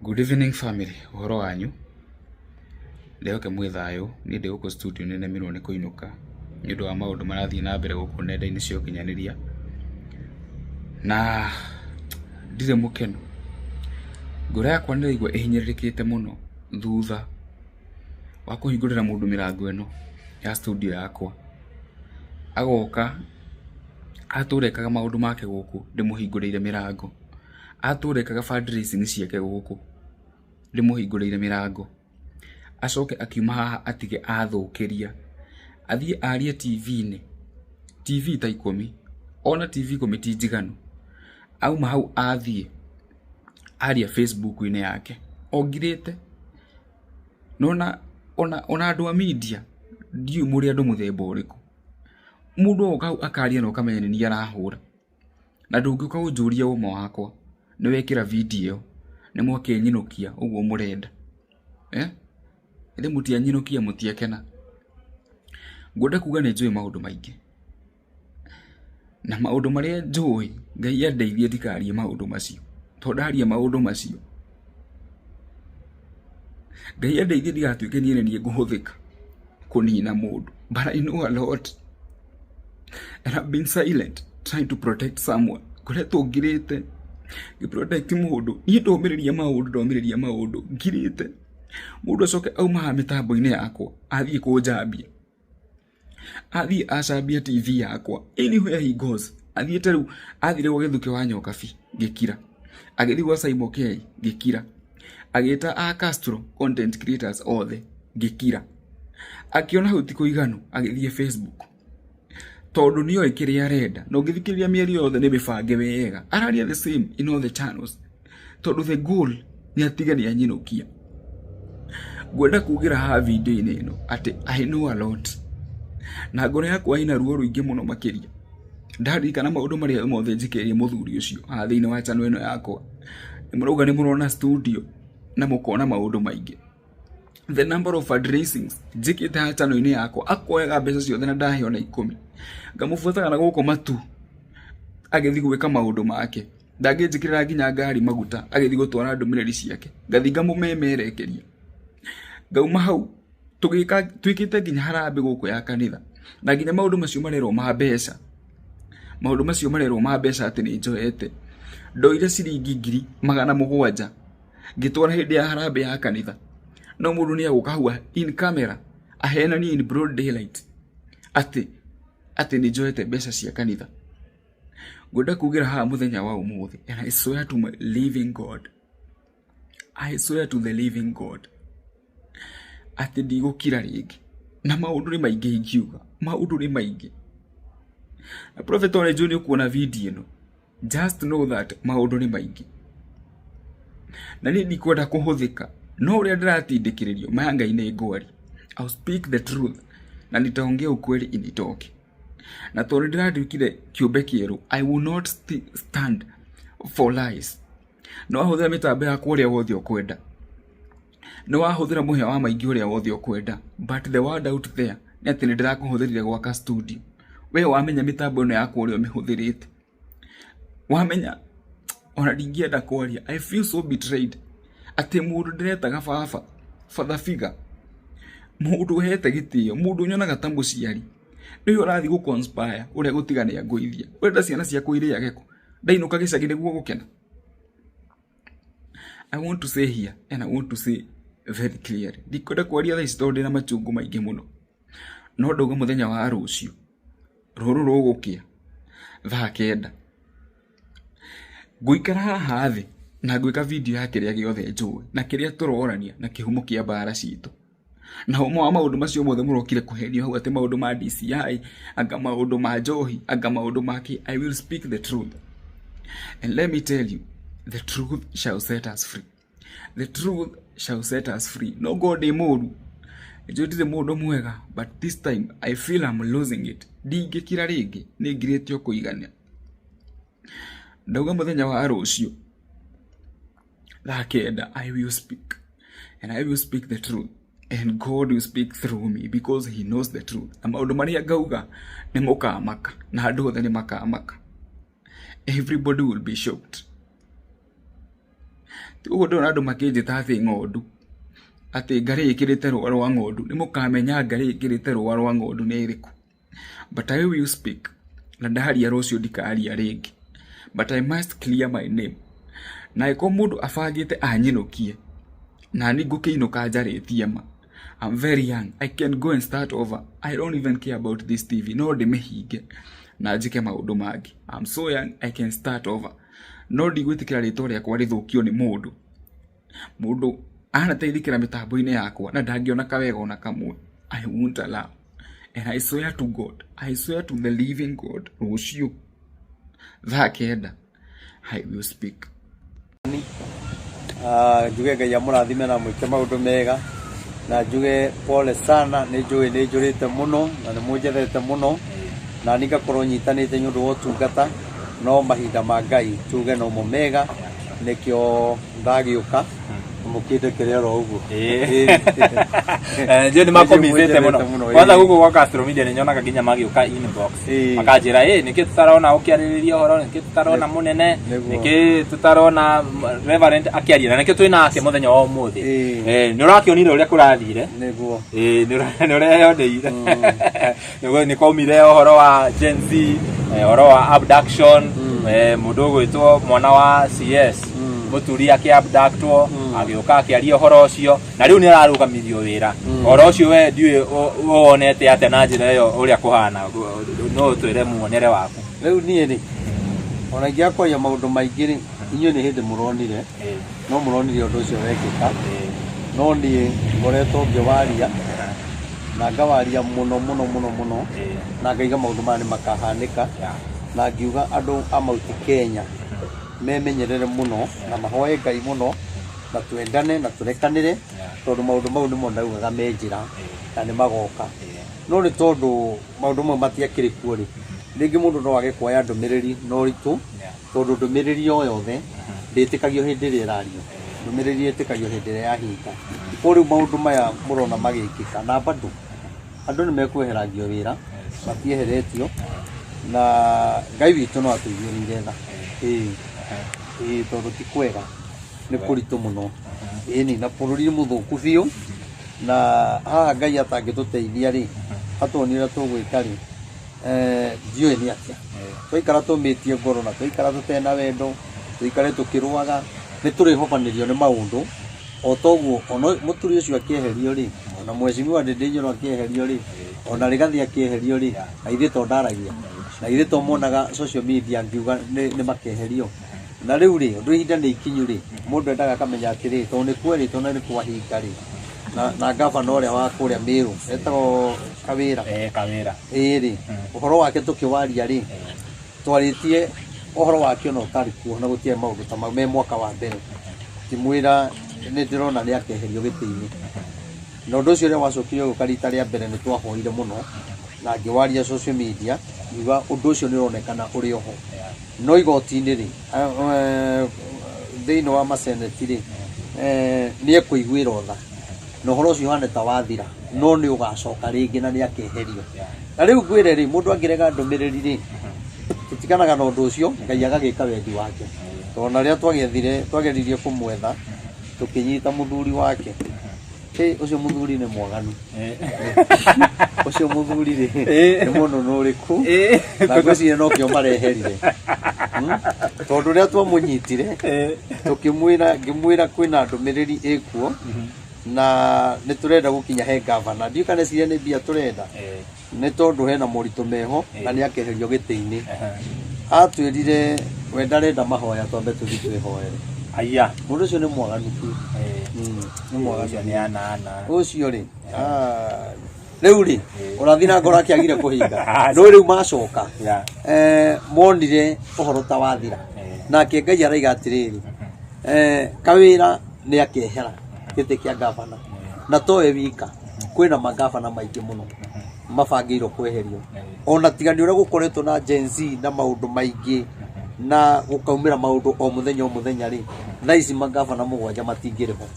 Good evening family. Uhoro wanyu. Leo ke mwithayo ni ndi guku studio nene mirwo ni kuinuka ni ndu wa maundu marathie na mbere guku nenda-ini cia ukinyaniria na ndire mukeno. Ngoro yakwa ndirigwa ihinyiririkite muno thutha wa kuhingurira mundu mirango eno ya studio yakwa, agoka aturekaga maundu make guku ndimuhingurire mirango, aturekaga fundraising ciake guku ndimuhingurire mirango, acoke akiuma haha atige athukiria athie arie TV ta 10 ona TV 10 ti njiganu, auma hau athie aria Facebook-ini yake ongirite nona ona andu a media ndiu muri andu muthemba uriku mundu oka akaria no kamenya ni arahura na ndungiuka unjuria uma wakwa ni wekira video ni mwake nyinukia uguo murenda ile mutia nyinukia mutia kena. Ngwenda kuga ni njui maundu maingi na maundu maria njui Ngai andeithie ndikarie maundu macio tondaria maundu macio Ngai andeithie ndigatuike ni nguhuthika kunina mundu, but I know a lot and I've been silent trying to protect someone kureto ngirite protect mundu ni ndomiriria maundu ngirite mundu acoke auma mitambo-ini yakwa athie kunjambia athie acambia TV yakwa anywhere he goes, athie teru athire gwa githuki wa nyokabi ngikira, agithie gwa Simon K ngikira, agita a Castro content creators othe ngikira, akiona huti kuiganu agithie Facebook tondu niyo ikiri arenda no ngithikiriria mieri yothe ni mibange wega araria the same in all the channels tondu the goal ni atigani anyinukia. Ngwenda kugira ha video-ini ino ati I know a lot na ngoro yakwa ina ruo ruingi muno makiria ndarikana maundu maria mothe njikerie muthuri ucio ha thiini wa channel ino yakwa nimuruga ni murona studio na mukona maundu maingi. The number of fundraisings njikite ha channel ino yakwa akoyaga mbeca ciothe na ndaheo na 10 ngamubuataga na guko matu agithi gwika maundu make ndanginjikirira nginya ngari maguta agithi gutwara ndumiriri ciake ngathinga mumemerekeria ngauma hau twikite nginya harambe guku ya kanitha na nginya maundu macio marerwo ma mbeca ati ni njoete ndoire ciringi 700 ngitwara hindi ya harambe ya kanitha no mundu ni aguka hau in camera ahena ni in broad daylight ati ni njoete mbeca cia kanitha. Ngwenda kugira ha muthenya wa umuthi and I swear to my living God, I swear to the living God ati ndigukira ringi na maundu ni maingi ingiuga maundu ni maingi. Prophet Ole Junior kuona video ino just know that maundu ni maingi na ni ndikwenda kuhuthika no uria ndiratindikiririo manga-ini ngwari. I'll speak the truth na nitaongea ukweli initoke na tondu ndiradukire kiumbe kieru I will not stand for lies. No ahuthira mitambo ya kuria wothe ukwenda, no ahuthira muhia wa maingi uria wothe ukwenda, but the word out there ni ati ndirakuhuthirire gwaka studio. We wamenya mitambo ino yakwa uria mihuthirite, wamenya ona ndingienda kwaria. I feel so betrayed ati mundu ndiretaga baba father figure, mundu hete gitio, mundu nyonaga ta muciari niyo urathi gu conspire uria gutigania nguithia urenda ciana cia kuiria geko ndainuka gicagi niguo gukena. I want to say here and I want to say very clearly, ndikwenda kwaria tha story na machungu maingi muno no nduga muthenya wa rucio ruru rugukia thaa 9 nguikara haha thi na ngwika video ya kiria giothe njui na kiria turorania na kihumo kia mbara citu na umwe wa maundu macio mothe murokire kuhenio hau ati maundu ma DCI anga maundu ma njohi anga maundu make. I will speak the truth and let me tell you, the truth shall set us free. The truth shall set us free. No God imuru njutire mundu mwega, but this time I feel I'm losing it. Ndingikira ringi ni ngiretio kuigania. Ndauga muthenya wa rucio thaa 9 I will speak and I will speak the truth and God will speak through me because he knows the truth. Na maundu maria ngauga ni mukamaka na andu othe ni makamaka. Everybody will be shocked. Uguo ndona andu makinjita athi ng'ondu ati ngari ikirite rwa rwa ng'ondu ni mukamenya ngari ikirite rwa rwa ng'ondu ni iriku. But I will speak na ndaharia rucio ndikaria ringi, but I must clear my name. Na iko mundu afagite anyinukie na ni ngukiinuka njaritie ma. I'm very young, I can go and start over. I don't even care about this TV, no ndimehinge na njike maundu mangi. I'm so young, I can start over. No ndigwitikira ritwa riakwa rithukio ni mundu anateithikira mitambo-ini yakwa na ndangiona kawega ona kamwe. I won't allow. And I swear to God, I swear to the living God, rucio thaa kenda I will speak. Njuge Ngai amurathime na mwike maundu mega, na njuge pole sana, ni njurite muno na ni munjethete muno, na ningakorwo nyitanite nyundu wa utungata, no mahinda ma Ngai tuge no mo mega, nikio ndagiuka mukite kirero uguo ndio ni makomizete muno kwanza gugu kwa Castro Media ni nyonaga ginya magiuka inbox makajira niki tutarona ukiaririria horo niki tutarona munene niki tutarona reverend akiarira niki twina ake muthenya wa umuthi ni urakionire uria kurathire niguo ni ureyondeire ni komire horo wa Gen Z horo wa abduction mundu gwitwo mwana wa CS muturi akiabductwo agioka akiaria horo ucio na riu ni ararugamithio wira horo ucio we ndiwe wonete ate na njira iyo uria kuhana no twire muonere waku riu nie ri ona ngiakoria maundu maingi ri inyo ni hindi muronire no muronire undu ucio wekika no nie ngoretwo ngĩwaria na ngawaria muno na ngaiga maundu mani makahanika na ngiuga andu a Mount Kenya memenyerere muno na mahoye Ngai muno na twendane na turekanire tondu maundu mau ni mondaugaga menjira na ni magoka no ni tondu maundu mau matiakiri kuo ri ringi mundu no age kuoya ndumiriri no ritu tondu ndumiriri o yothe nditikagio hindi ri irario ndumiriri itikagio hindi ri yahinga kuri maundu maya murona magikika na bado andu ni mekweheragio wira matieheretio na Ngai witu no atuigirire tha tondu ti kwega ni kuritu muno ni na bururi muthuku biu na haha Ngai atangituteithia ri atonira tugwika ri ndiwe ni atia twaikara tumitie ngoro na twaikara tutena wendo twaikare tukirwaga ni turi hobanirio ni maundu o toguo ono muturi ucio akieherio ri ona mwecimiwa ndindinyoro akieherio ri ona rigathi akieherio ri na ithe to ndaragia na ithe to monaga social media ngiuga ni makeherio na riu ri undu ihinda ni ikinyu ri mundu endaga kamenya atiri to ni kweri to ni kwahinga ri na gavana uria wa kuria Miru etagwo Kawira ri uhoro wake tukiwaria ri twaritie uhoro wake no tari kuo na gutie maundu ta me mwaka wa mbere timwira ni ndirona ni akeherio giti-ini na undu ucio ria wacokire gukarita ria mbere ni twahoire muno na ngiwaria social media ngiuga undu ucio ni uronekana uri oho no igoti-ini ri thiini wa maseneti ri ni ekuiguira tha no horo ucio hane ta wathira no ni ugacoka ringi na ni akeherio na riu ngwire ri mundu angirega ndumiriri ri tutikanaga na undu ucio Ngai agagika wendi wake tona ria twageririe kumwetha tukinyita muthuri wake ucio muthuri ni mwaganu ucio muthuri ri ni muno nuriku na ngwiciria no kio mareherire tondu ria twamunyitire ngimwira kwina ndumiriri ikuo na ni turenda gukinya he gavana ndiu kana ciria ni bia turenda ni tondu hena muritu meho na ni akeherio giti-ini atwirire we ndarenda mahoya twambe tuthi twihoere aya mundu ucio ni mwaganu ni mwaganu ni ana ucio ri riu ri urathi na ngoro akiagire kuhinga no riu macoka monire uhoro ta wathira nake Ngai araiga atiriri Kawira ni akehera giti kia gavana na towe wika kwina magavana maingi muno mabangirwo kweherio ona tigani uria gukoretwo na Gen Z na maundu maingi na gukaumira maundu o muthenya ri thaa ici magavana mugwanja matingiriho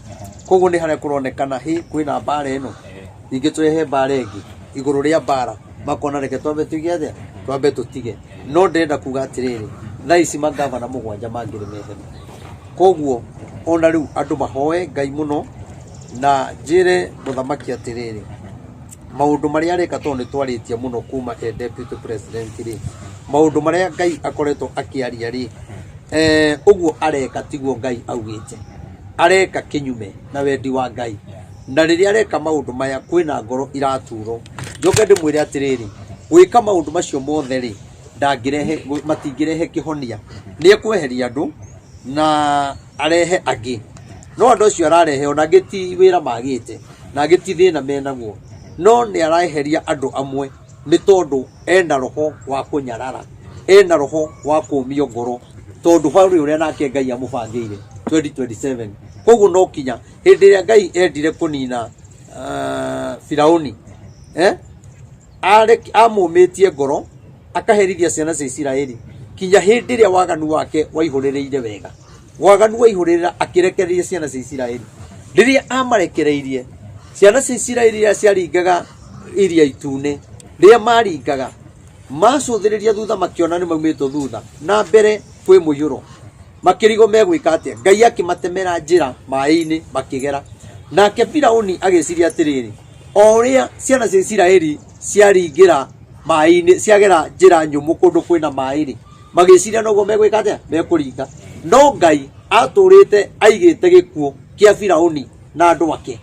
koguo ni haria kuronekana kwina mbara ino ingi twehe mbara ingi iguru ria mbara makona reke twambe tuige twambe tutige no ndenda kuga atiriri thaa ici magavana mugwanja mangiri mehero koguo ona riu andu mahoe Ngai muno na njire muthamaki atiriri maundu maria areka tondu twaritie muno kuma deputy president ri maundu maria Ngai akoretwo akiaria ri uguo areka tiguo Ngai augite areka kinyume na wendi wa Ngai na riria areka maundu maya kwina ngoro iraturo njoke ndimwire atiriri gwika maundu macio mothe ri ndangirehe matingirehe kihonia ni ekweheria andu na arehe angi no andu acio ararehe ona giti wira magite na giti thina menaguo no ni araheria andu amwe ni tondu ena roho wa kunyarara ena roho wa kumio ngoro tondu bari uria nake Ngai amubangire 2027 koguo no kinya hindi ria Ngai endire kunina Firauni amumitie ngoro akaherithia ciana cia Isiraeli kinya hindi ria waganu wake waihurireire wega waganu waihurira akirekereria ciana cia Isiraeli riria amarekereirie ciana cia Isiraeli ria ciaringaga iria itune ria maringaga macuthiriria thutha makiona ni maumito thutha na mbere kwi muyuro makirigo megwika atia Ngai akimatemera njira mai-ini makigera nake Firauni agiciria atiriri oria ciana cia Isiraeli ciaringira mai-ini ciagera njira nyumu kundu kwina mai-ri magiciria noguo megwika atia mekuringa no Ngai aturite aigite gikuo kia Firauni na andu ake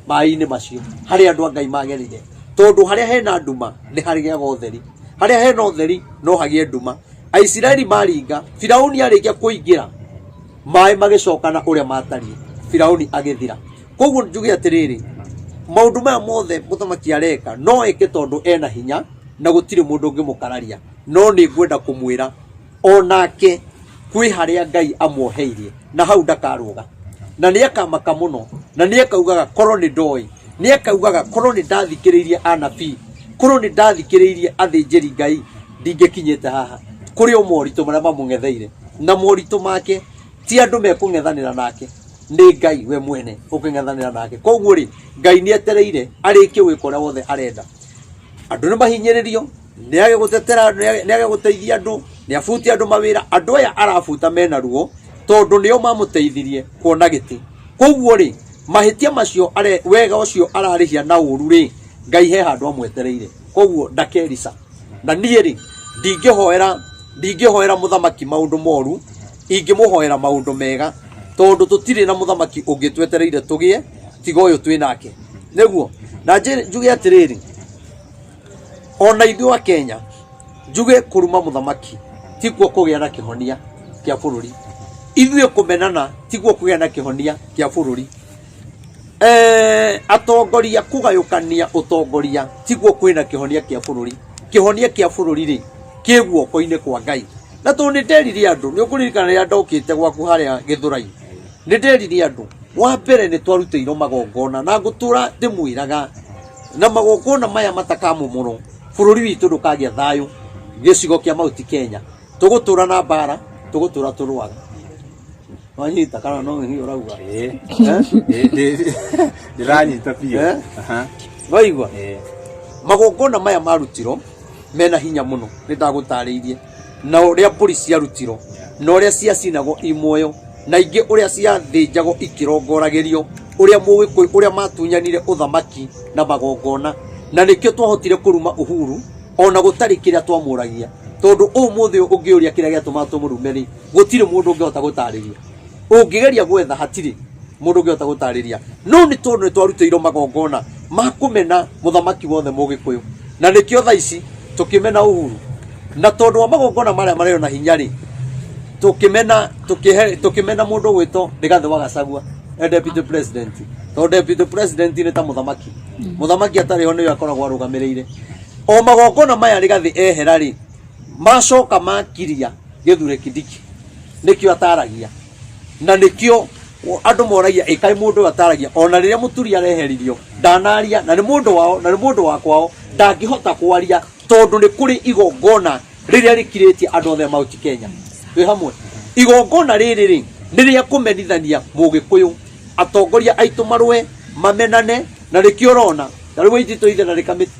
mai-ini macio hari andu a Ngai magerire tondu haria hena nduma ni hariaga utheri haria hena utheri no hagie nduma Aisiraeli maringa Firauni arikia kuingira mai magicokana uria matari Firauni agithira koguo njuge atiriri maundu maya mothe muthamaki areka no eke tondu ena hinya na gutire mundu ungimukararia no ni ngwenda kumwira onake kwi haria Ngai amuoheirie na hau ndakaruga na ni akamaka muno na ni akaugaga korwo ni ndoi ni akaugaga korwo ni ndathikiriirie anabii korwo ni ndathikiriirie athinjiri Ngai ndingekinyite haha kuri o moritu maria mamungetheire na moritu make ti andu mekung'ethanira nake ni Ngai we mwene ukung'ethanira nake koguo ri Ngai ni etereire arike wiko ria wothe arenda andu ni mahinyiririo ni age gutetera ni age guteithia andu ni afuti andu mawira andu aya arafuta mena ruo tondu nio mamuteithirie kuona giti koguo ri mahitia macio wega ucio ararihia na uru ri Ngai he handu amwetereire koguo ndakerisa na nie ri ndingihoera muthamaki maundu moru ingimuhoera maundu mega tondu tutire na muthamaki ungitwetereire tugie tiga uyu twinake neguo na njuge atiriri ona ithu wa Kenya njuge kuruma muthamaki tiguo kugia na kihonia kia bururi ithuĩ kumenana tiguo kugia na kihonia kia bururi atongoria kugayukania utongoria tiguo kwina kihonia kia bururi ri kiguo koine kwa Ngai na to ni nderiri andu ni ukuririkana ria ndokite gwaku haria Githurai ni nderiri andu wa mbere ni twarutĩirwo magongona na ngutura ndimwiraga na magongona maya matakamumuno bururi witu ndukagia thayu gicigo kia Mount Kenya tugutura na bara tugutura turwaga wanyita kana no ngi urauga diranyita pia waigwa magongona maya marutiro mena hinya muno nindagutariirie na uria polisi arutiro na uria ciacinago imoyo na ingi uria ciathinjago ikirongoragirio uria muwikoi uria matunyanire uthamaki na magongona na nikio twahotire kuruma uhuru ona gutari kiria twamuragia tondu umuthi ungiuria kiria giatuma tumurumeri gutire mundu ungihota gutariria ungigeria gwetha hatiri mundu ungihota gutariria no ni tondu ni twarutĩirwo magongona makumena muthamaki wothe mugikuyu na nikio tha ici tukimena uhuru na tondu wa magongona maria mareo na hinyari tukimena mundu gwito Rigathi wa Gachagua deputy president tondu deputy president ni ta muthamaki atari ho ni akoragwo arugamirire o magongona maya Rigathi eherari macoka makiria Githure Kindiki nikio ataragia na nikio andu moragia ikai mundu ataragia ona riria muturi areheririo ndanaria na ni mundu wao na ni mundu wakwao ndangihota kwaria tondu ni kuri igongona riria rikiritie andu othe Mount Kenya twi hamwe igongona riri niria kumenithania mugikuyu atongoria aitu marwe mamenane na rikiorona na riwe itito ithe na rikamiti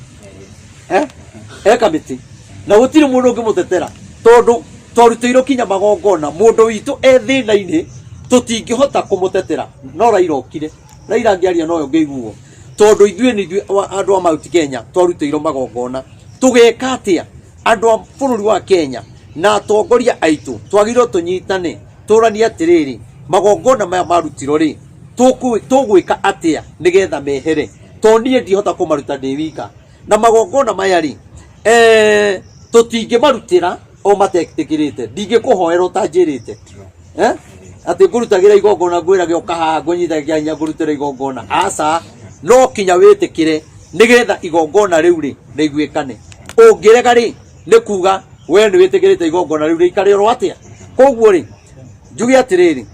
kamiti na gutire mundu ungimutetera tondu twarutirwo kinya magongona mundu witu ethina-ini tutingihota kumutetera no Raila okire Raila ngiaria no ngeiguo tondu ithuĩ ni andu a Mount Kenya twarutĩirwo magongona tugeka atia andu a bũrũri wa Kenya na atongoria aitu twagirwo tunyitane turania atiriri magongona maya marutirwo ri tugwika atia nigetha mehere tonie ndihota kumaruta ndi wika na magongona maya ri tutingimarutira o matetikirite ndingikuhoera utanjirite ati ngurutagira igongona ngwirage ukaha ngonyithagia nya ngurutira igongona aca no kinya witikire nigetha igongona riu ri riguikane ungirega ri ni kuga we ni witikirite igongona riu rikare ro atia koguo ri njugi atiriri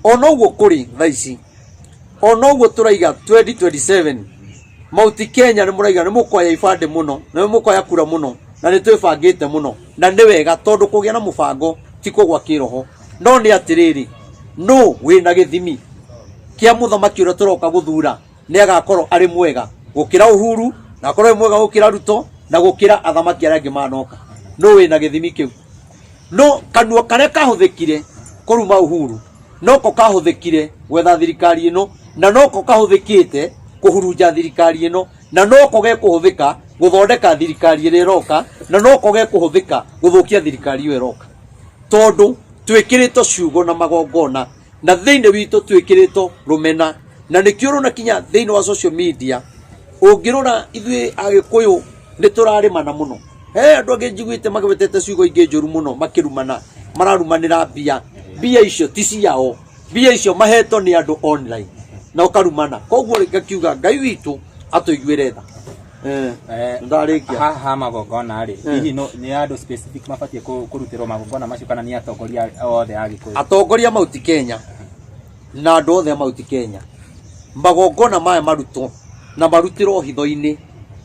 ono uguo kuri thaici ono uguo turaiga 2027 Mount Kenya ni muraiga ni mukoya ibande muno ni mukoya kura muno na ni twibangite muno na ni wega tondu kugia na mubango ti kugwa kiroho no ni atiriri no wina githimi kia muthamaki uria turoka guthura ni agakorwo ari mwega gukira Uhuru na akorwo mwega gukira Ruto na gukira athamaki aria angi manoka no wina githimi kiu no kanua karia kahuthikire kuruma Uhuru noko kahuthikire gwetha thirikari ino na noko kahuthikite kuhurunja thirikari ino na noko ge kuhuthika guthondeka thirikari ire roka na noko ge kuhuthika guthukia thirikari iyo roka tondu twikirito ciugo na magongona na thiini witu twikirito rumena na nikio na kinya thiini wa social media ungirora ithui agikuyu ni turarimana muno andu angi njiguite magwetete ciugo ingi njuru muno makirumana mararumanira bia icio ti ciao bia icio maheto ni andu online na ukarumana koguo ngakiuga Ngai witu atuiguire tha ndarikia ha magongona ri hihi no ni andu specific mabatie kurutirwo magongona macio kana ni atongoria othe agikuyu atongoria Mount Kenya na andu othe Mount Kenya magongona maya marutwo na marutirwo hitho-ini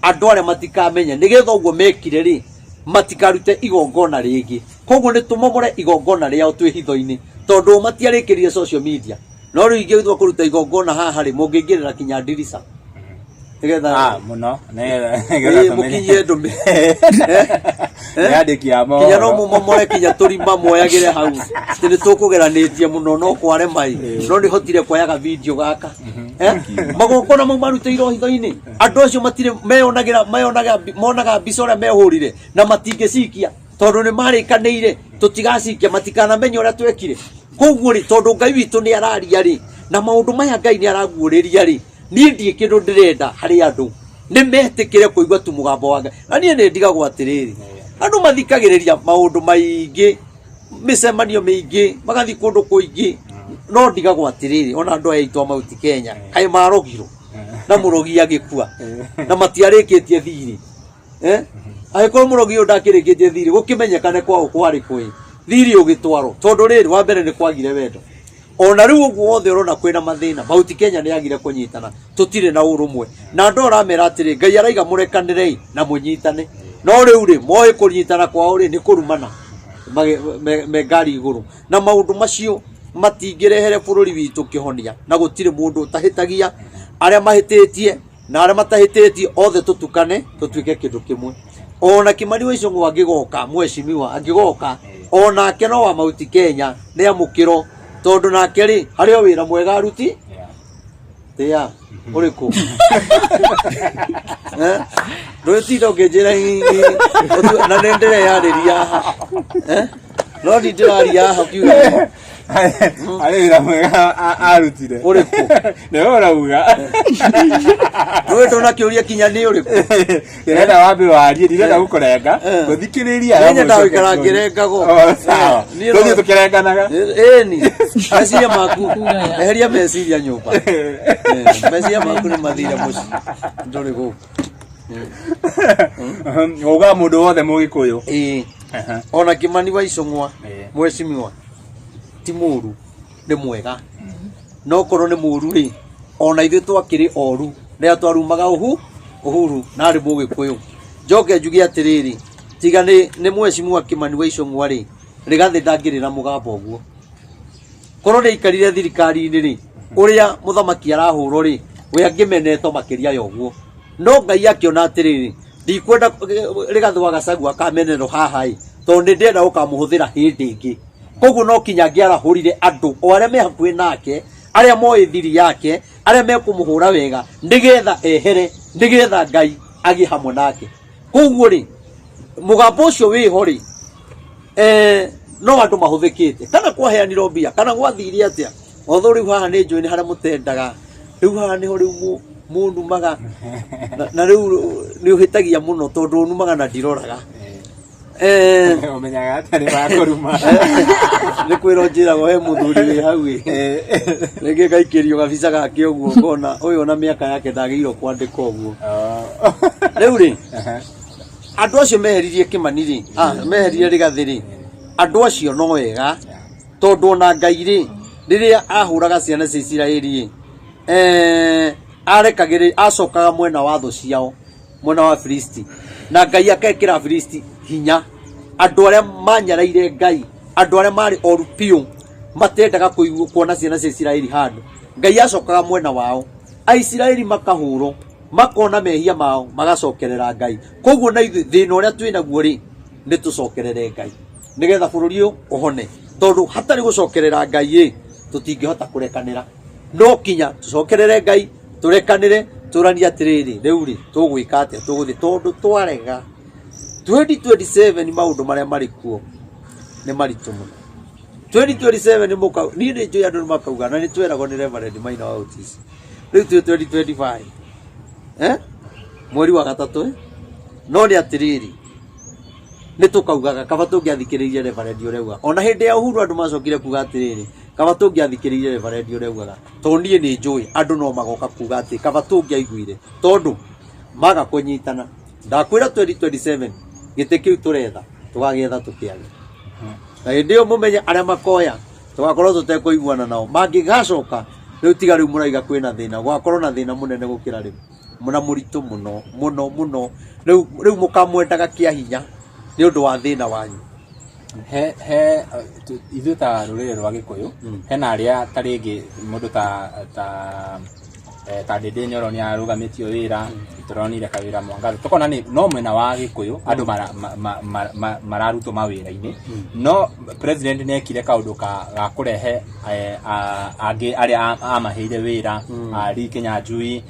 andu aria matikamenya nigetha uguo mekire ri matikarute igongona ringi koguo ni tumomore igongona riao twi hitho-ini tondu matiarikirire social media no riu ingithwa kuruta igongona haha ri mungingirira kinya dirisa nigetha muno mukinye ndumi yandiki mo kinya no mumomore kinya turima moyagire hau tini tukugeranitie muno no kware mai no ni hotire kwayaga video gaka magongona mau marutĩirwo hitho-ini andu acio matire monaga mbica uria mehurire na matingicikia tondu ni marikanĩire tutigacikia matikanamenya uria twekire koguo ri tondu Ngai witu ni araria ri na maundu maya Ngai ni araguũrĩria ri ni ndie kindu ndirenda hari andu ni metikire kuigua tu mugambo wa Ngai na nie ni ndigagwo atiriri andu mathikagiriria maundu maingi micemanio mingi magathi kundu kuingi no ndigagwo atiriri ona andu aitu Mount Kenya kai marogiro na murogi agikua na matiarikitie thiri agikoro murogi ndakirikitie thiri gukimenyekane kwao kwari kwi thiri ugitwaro tondu riri wa mbere ni kwagire wendo ona riu uguo wothe urona kwina mathina Mount Kenya ni agire kunyitana tutire na urumwe na andu aramera atiri Ngai araiga murekanire na munyitane no riu ri moe kunyitana kwao ri ni kurumana me ngari iguru na maundu macio matingirehere bururi witu kihonia na gutire mundu tahitagia aria mahititie na aria matahititie othe tutukane tutuike kindu kimwe ona Kimani wa Icũng'wa angigoka mweshimiwa angigoka ona keno wa Mount Kenya ni amukiro tondu nake ri hario wira mwega aruti tia uriku rwetindo ngejera na nendere yariria no ndiraria haha kiuga ale wira mwega arutire uriku ne urauga rweto na kiuria kinya ni uriku irenda wambe warie ndirenda gukurenga guthikiriria nyenye ndawikara ngirengago sawa tuthi tukirenganaga ni meciria maku eheria meciria nyumba meciria maku ni mathire muci nduri guku uga mundu wothe mugikuyu ona Kimani wa Icũng'wa mweshimiwa ti muru ni mwega no korwo ni muru ri ona ithu twakiri oru ria twarumaga Uhuru na ri mugikuyu njoke njugi atiriri tiga ni mweshimiwa Kimani wa Icũng'wa ri rigathi ndangirira mugambo guo korwo ni ikarire thirikari-ini ri uria muthamaki arahurwo ri we angimeneto makiria yoguo no Ngai akiona atiriri ndikwenda rigathi wa Gachagua akamenerwo haha tondu ndenda ukamuhuthira hindi ingi koguo no kinya ngiarahurire andu o aria me hakuhi nake aria moe thiri yake aria mekumuhura wega nigetha ehere nigetha Ngai agi hamwe nake koguo ri mugambo ucio wiho ri no andu mahuthikite kana kwaheanirwo mbia kana gwathiire atia otho riu haha ni njui ni haria mutendaga riu haha niho riu mundu maga na riu ni uhitagia muno tondu numaga na ndiroraga umenyaga atari bakoruma ni kwiro njirago he muthuri wi hau ringi gaikirio gabica gake uguo ngona uyu na miaka yake ndagirwo kwandika uguo riu ri andu acio meheririe Kimani ri meheririe Rigathi ri andu acio no wega tondu na Ngai ri riria ahuraga ciana cia Isiraeli arekagire acokaga mwena wa thu ciao mwena wa Filisti na Ngai akekira Filisti hinya andu aria manyaraire Ngai andu aria mari oru piu matendaga kuona ciana cia Isiraeli handu Ngai acokaga mwena wao Aisiraeli makahurwo makona mehia mao magacokerera Ngai koguo na ithu thina uria twina guo ri ni tucokerere Ngai nigetha bururi uyu uhone tondu hatari gucokerera Ngai tutingihota kurekanira no kinya tucokerere Ngai turekanire turania atiriri riu ri tugwika atia tuguthi tondu twarega 2027 maundu maria mari kuo ni maritu muno 2027 ni muka ni njui andu makauga na ni tweragwo ni Reverend Maina wa Otis riu 2025 mweri wa gatatu no ni atiriri ni tukaugaga kaba tungiathikiririe Reverend ureuga ona hindi ya uhuru andu macokire kuga atiriri kaba tungiathikiririe Reverend ureuga tonie ni njui andu no magoka kuga ati kaba tungiaiguire tondu maga kunyitana ndakwira 2027 gite kiu turetha tugagetha tukiage na hindi yo mumenye aria makoya tugakorwo tutekuiguana nao mangigacoka riu tiga riu muraiga kwina thina gwakorwo na thina munene gukira riu muna muritu muno muno muno riu mukamwendaga kia hinya ni undu wa thina wanyu he ithu ta rurire rwa Gikuyu hena aria taringi mundu ta Ndindi Nyoro ni arugamitio wira turonire kawira Mwangaza tukona ni no mwena wa Gikuyu andu mararutwo mawira-ini no president ni ekire kaundu ga kurehe angi aria amaheire wira ari Kinyanjui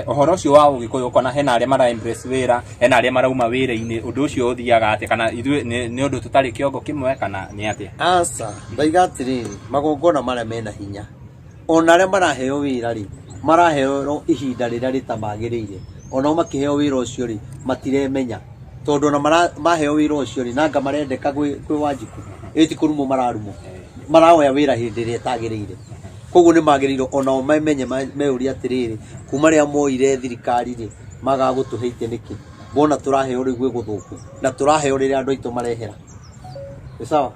ohoro cio wa Gikuyu kona hena aria mara embrace wira hena aria marauma wira-ini undu ucio uthiaga ati kana ithu ni undu tutari kiongo kimwe kana ni ati asa ndaiga atiriri magongona maria mena hinya ona aria maraheo wira ri maraheo ihinda riria ritamagirire ona makiheo wira ucio ri matiremenya tondu na maheo wira ucio ri nanga marendeka kwi Wanjiku eti kurumo mararumo maraoya wira hindi ria tagirire koguo ni magiriro ona mamenye meuri atiriri kuma ria moire thirikari ri magagutuheite niki bona turaheo ri gwe guthuku na turaheo riria andu aitu marehera sawa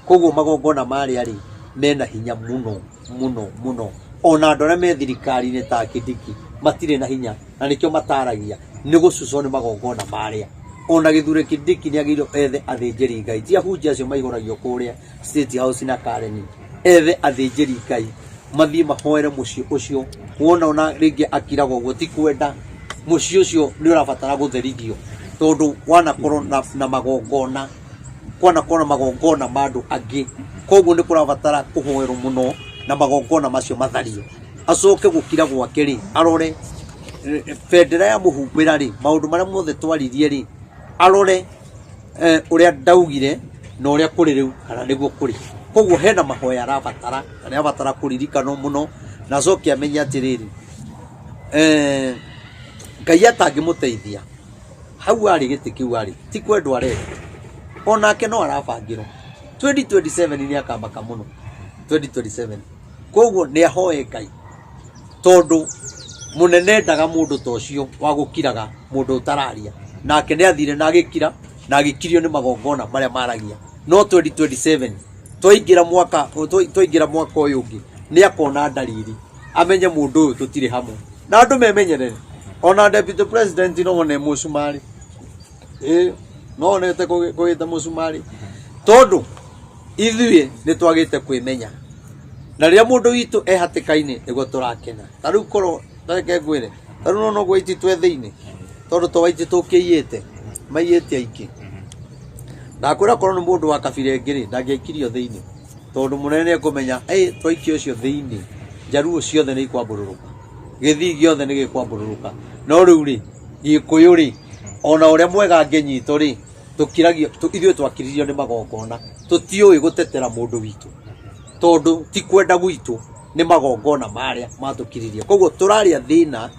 koguo magongona mari ari mena hinya muno muno muno ona andu aria me thirikari ni ta Kindiki matire na hinya na nikio mataragia ni gucucwo ni magongona maria ona Githure Kindiki ni agiro ethe athinjiri Ngai tia hunjia acio maihoragio kuria State House na Karen ethe athinjiri Ngai mathie mahoere mucio ucio wona ona ringi akirago guo ti kwenda mucio ucio ni urabatara gutherithio tondu wana korwo na magongona kwana magongona mandu angi koguo ni kurabatara kuhoerwo muno na magongona macio mathario acoke gukira gwake ri arore bendera ya muhumbira ri maundu maria mothe twaririe ri arore uria ndaugire na uria kuri riu kana niguo kuri koguo hena mahoya arabatara kana arabatara kuririkano muno na acoke amenye atiriri Ngai atangimuteithia hau ari giti kiu ari ti kwendwa re onake no arabangirwo 2027 ni akambaka muno 2027 koguo ni ahoe Ngai tondu munene ndaga mundu tocio wa gukiraga mundu utararia nake ni athire na agikira na agikirio ni magongona maria maragia no 2027 toingira mwaka uyu ungi ni akona dalili amenye mundu uyu tutire hamwe na andu memenyerere ona deputy president no one musumari no ne te kugita musumari tondu ithuĩ ni twagite kwimenya na ria mundu witu ehatikaine niguo turakena tariu korwo tareke ngwire tariu no gwaiti twethe-ini tondu twaiti tukiyite maiyite aiki ndakwira korwo ni mundu wa kabira ingiri ndangĩaikirio thĩinĩ tondu munene kumenya twaikio cio thiini Jaruo ciothe ni kwambururuka Githii giothe ni gikwambururuka no riu ri Gikuyu ri ona uria mwega ngenyito ri tukiragio ithuĩ twakiririo ni magongona tutiui gutetera mundu witu tondu ti kwenda gwitu ni magongona maria matukiririe koguo turaria thina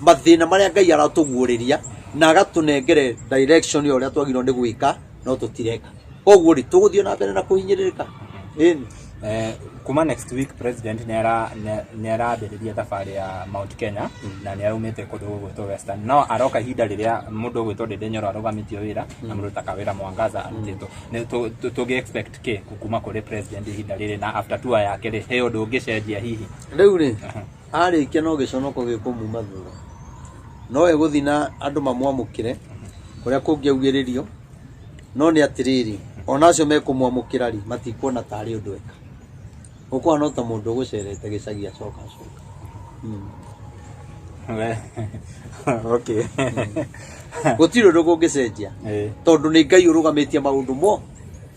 mathina maria Ngai aratuguuriria na agatunengere direction ya uria twagirwo ni gwika no tutireka koguo ri tuguthio na mbere na kuhinyiririka kuma next week president nera ambĩrĩria thabarĩ ya Mount Kenya na nĩ araumĩte kũndũ gwĩtwo Western no aroka ihinda rĩrĩa mũndũ gwĩtwo Ndindi Nyoro arũgamĩtio wĩra na mũndũ ta Kawĩra Mwangaza arutĩtwo tũngĩ expect kĩ kuma kũrĩ president ihinda rĩrĩ na after tour yake rĩ he ũndũ ũngĩcenjia hihi rĩu rĩ arĩkia no gĩconoko gĩkũmuma thutha no egũthi na andũ mamwamũkĩre kũrĩa kũngĩaugĩrĩrio no nĩ atĩrĩrĩ ona acio mekũmwamũkĩra rĩ matikuona tarĩ ũndũ eka Ukwa no ta mundu gucerete gicagi acoka okay gutiro ndo kungicenjia tondu ni Ngai urugametie maundu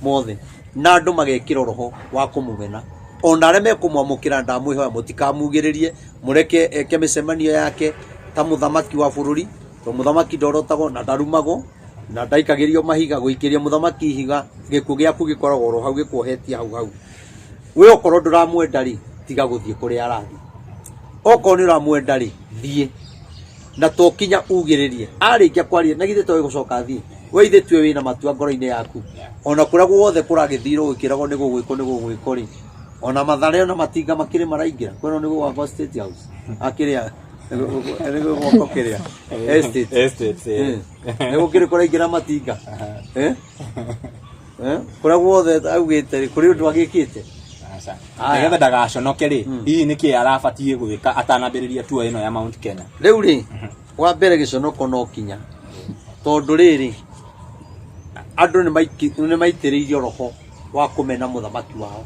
mothe na andu magekira roho wa kumumena ona arĩa mekumwamũkĩra ndamwĩhoya mũtikamugĩrĩrie mureke eke mĩcemanio yake ta muthamaki wa bũrũri to muthamaki ndorotagwo na ndarumagwo na ndaikagĩrio mahiga gũikĩria muthamaki ihiga gĩkuũ gĩaku gĩkoragwo ro hau gĩkuohetie hau we okorwo nduramwenda ri tiga guthie kuri arathi okorwo ni uramwenda ri thie na tokinya ugiririe arikia kwaria na githe towe gucoka thie we ithe tue wina matua ngoro-ini yaku ona kura guothe kuragithiro gwikiragwo ni gugwiko ri ona mathare ona matinga makiri maraingira kweno ni gugwa State House akiria ego goko kiria estate ego kiri kuraingira matinga kura guothe augite kuri undu agikite nigetha ndagaconoke ri hihi niki arabatie gwika atanambĩrĩria tour ino ya Mount Kenya riu ri wa mbere giconoko no kinya tondu riri andu ni maitĩrĩirio roho wa kumena muthamaki wao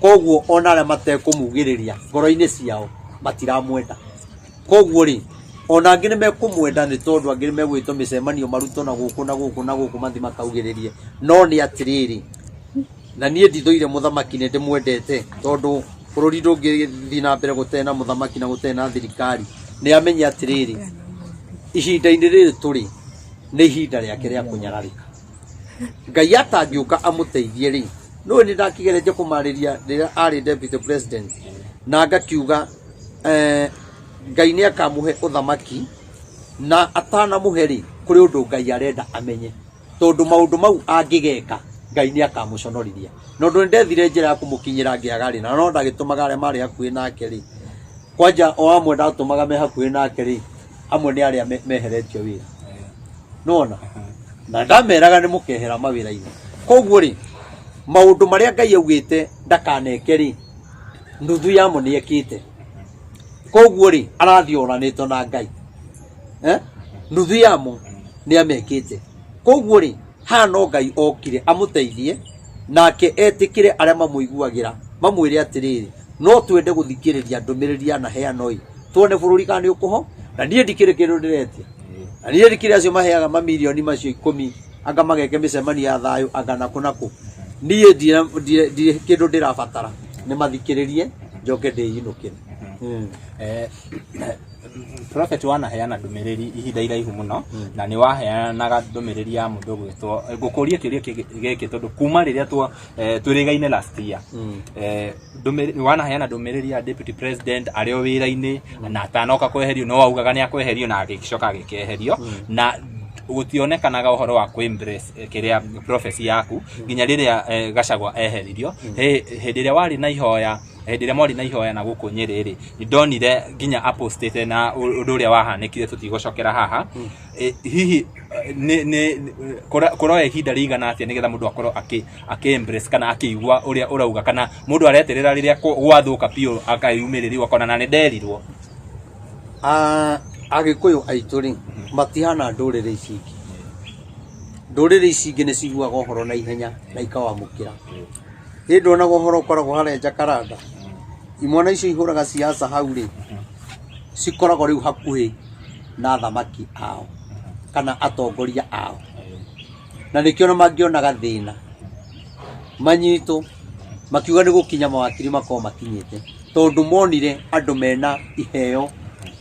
koguo ona arĩa matekũmugĩrĩria ngoro-inĩ ciao matiramwenda koguo ri ona angĩ nĩmekũmwenda nĩ tondu angĩ nĩmegwĩtwo mĩcemanio marutwo na gũkũ mathi makaugĩrĩrie no nĩ atĩrĩrĩ na niĩ ndithoire muthamaki nĩ ndĩmwendete tondu bũrũri ndũngĩthiĩ na mbere gũtarĩ na muthamaki na gũtarĩ na thirikari nĩ amenye atĩrĩrĩ ihinda-inĩ rĩrĩ tũrĩ nĩ ihinda rĩake rĩa kũnyararĩka Ngai atangĩũka amũteithie rĩ no nĩ ndakigeretie kũmarĩria rĩrĩa arĩ deputy president na ngakiuga Ngai nĩ akamũhe ũthamaki na atanamũhe rĩ kũrĩ ũndũ Ngai arenda amenye tondu maũndũ mau angĩgeka Ngai nĩ akamũconorithia no ndũ ndethire njĩra ya kũmũkinyĩra ngĩaga rĩ na no ndagĩtũmaga arĩa marĩ hakuhĩ nake rĩ kwanja o amwe ndatũmaga me hakuhĩ nake rĩ amwe nĩ arĩa meheretio wĩra nona na ndameraga nĩ mũkehera mawĩra-inĩ koguo rĩ maũndũ marĩa Ngai augĩte ndakaneke rĩ nuthu yamo nĩ ekĩte koguo rĩ arathi oranĩtwo na Ngai nuthu yamo nĩ amekĩte koguo rĩ hano Ngai okire amũteithie nake etĩkĩre arĩa mamũiguagĩra mamwĩre atĩrĩrĩ no twende gũthikĩrĩria ndũmĩrĩri ya naheano tuone bũrũri kana nĩ ũkũho na niĩ ndikĩrĩ kĩndũ ndĩretia na niĩ ndikĩrĩ acio maheaga mamirioni macio 10 anga mageke mĩcemanio ya thayũ anga nakũ niĩ ndirĩ kĩndũ ndĩrabatara nĩ mathikĩrĩrie njoke ndĩinũkĩre Prophet wanaheana ndũmĩrĩri ihinda iraihu mũno na nĩ waheanaga ndũmĩrĩri ya mũndũ gwĩtwo ngũkũria kĩũria gĩkĩ tondũ kuma rĩrĩa twĩrĩgaine last year wanaheana ndũmĩrĩri ya deputy president arĩ o wĩra-inĩ na atanoka kweherio no augaga nĩ akweherio na agĩcoka agĩkeherio na gutionekanaga uhoro wa embrace kiria prophecy yaku nginya riria Gachagua eheririo hindi ria wari na ihoya hindi ria mwari na ihoya na guku Nyeri ni ndonire nginya apostate na undu uria wahanekire tutigocokera haha hihi ni kuroya ihinda rigana atia nigetha mundu akorwo embrace kana akiigua uria urauga kana mundu areterera riria gwathuka pio akayumiririo akona na ni nderirwo Agikuyu aitũ matihana ndũrĩrĩ ici ingĩ ndũrĩrĩ ici ingĩ nĩ ciguaga ũhoro na ihenya na ikawamũkĩra hĩndĩ onaga ũhoro ũkoragwo harĩa Jakaranda imwana icio ihũraga siasa hau rĩ cikoragwo rĩu hakuhĩ na thamaki ao kana atongoria ao na nĩkĩo ona mangĩonaga thĩna manyitwo makiuga nĩ gũkinya mawakiri makorwo makinyĩte tondũ monire andũ mena iheo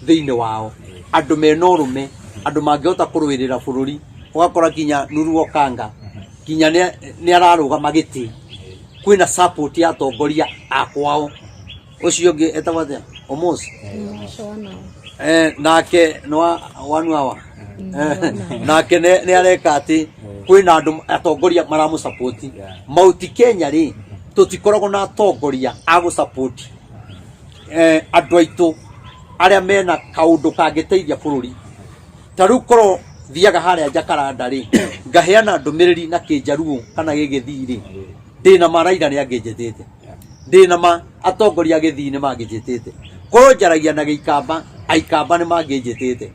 thĩinĩ wao, andũ mena ũrũme, andũ mangĩhota kũrũĩrĩra bũrũri. Ũgakora kinya Nuru Okanga kinya nĩ ararũgama gĩtĩ, kwĩna support ya atongoria akwao. Ũcio ũngĩ etagwo atĩa? Omos nake no wanu hawa nake nĩ areka atĩ kwĩna andũ atongoria maramũsupport. Mauti Kenya rĩ tũtikoragwo na atongoria agũsupport andũ aitũ arĩa mena kaũndũ kangĩteithia bũrũri. Ta rĩu korwo thiaga harĩa Jakaranda rĩ ngaheana ndũmĩrĩri na Kĩnjaruo kana Gĩgĩthii rĩ, ndĩna ma Raila nĩ angĩnjĩtĩte, ndĩna ma atongoria Gĩthii nĩ mangĩnjĩtĩte, korwo njaragia na Gĩikamba Aikamba nĩ mangĩnjĩtĩte.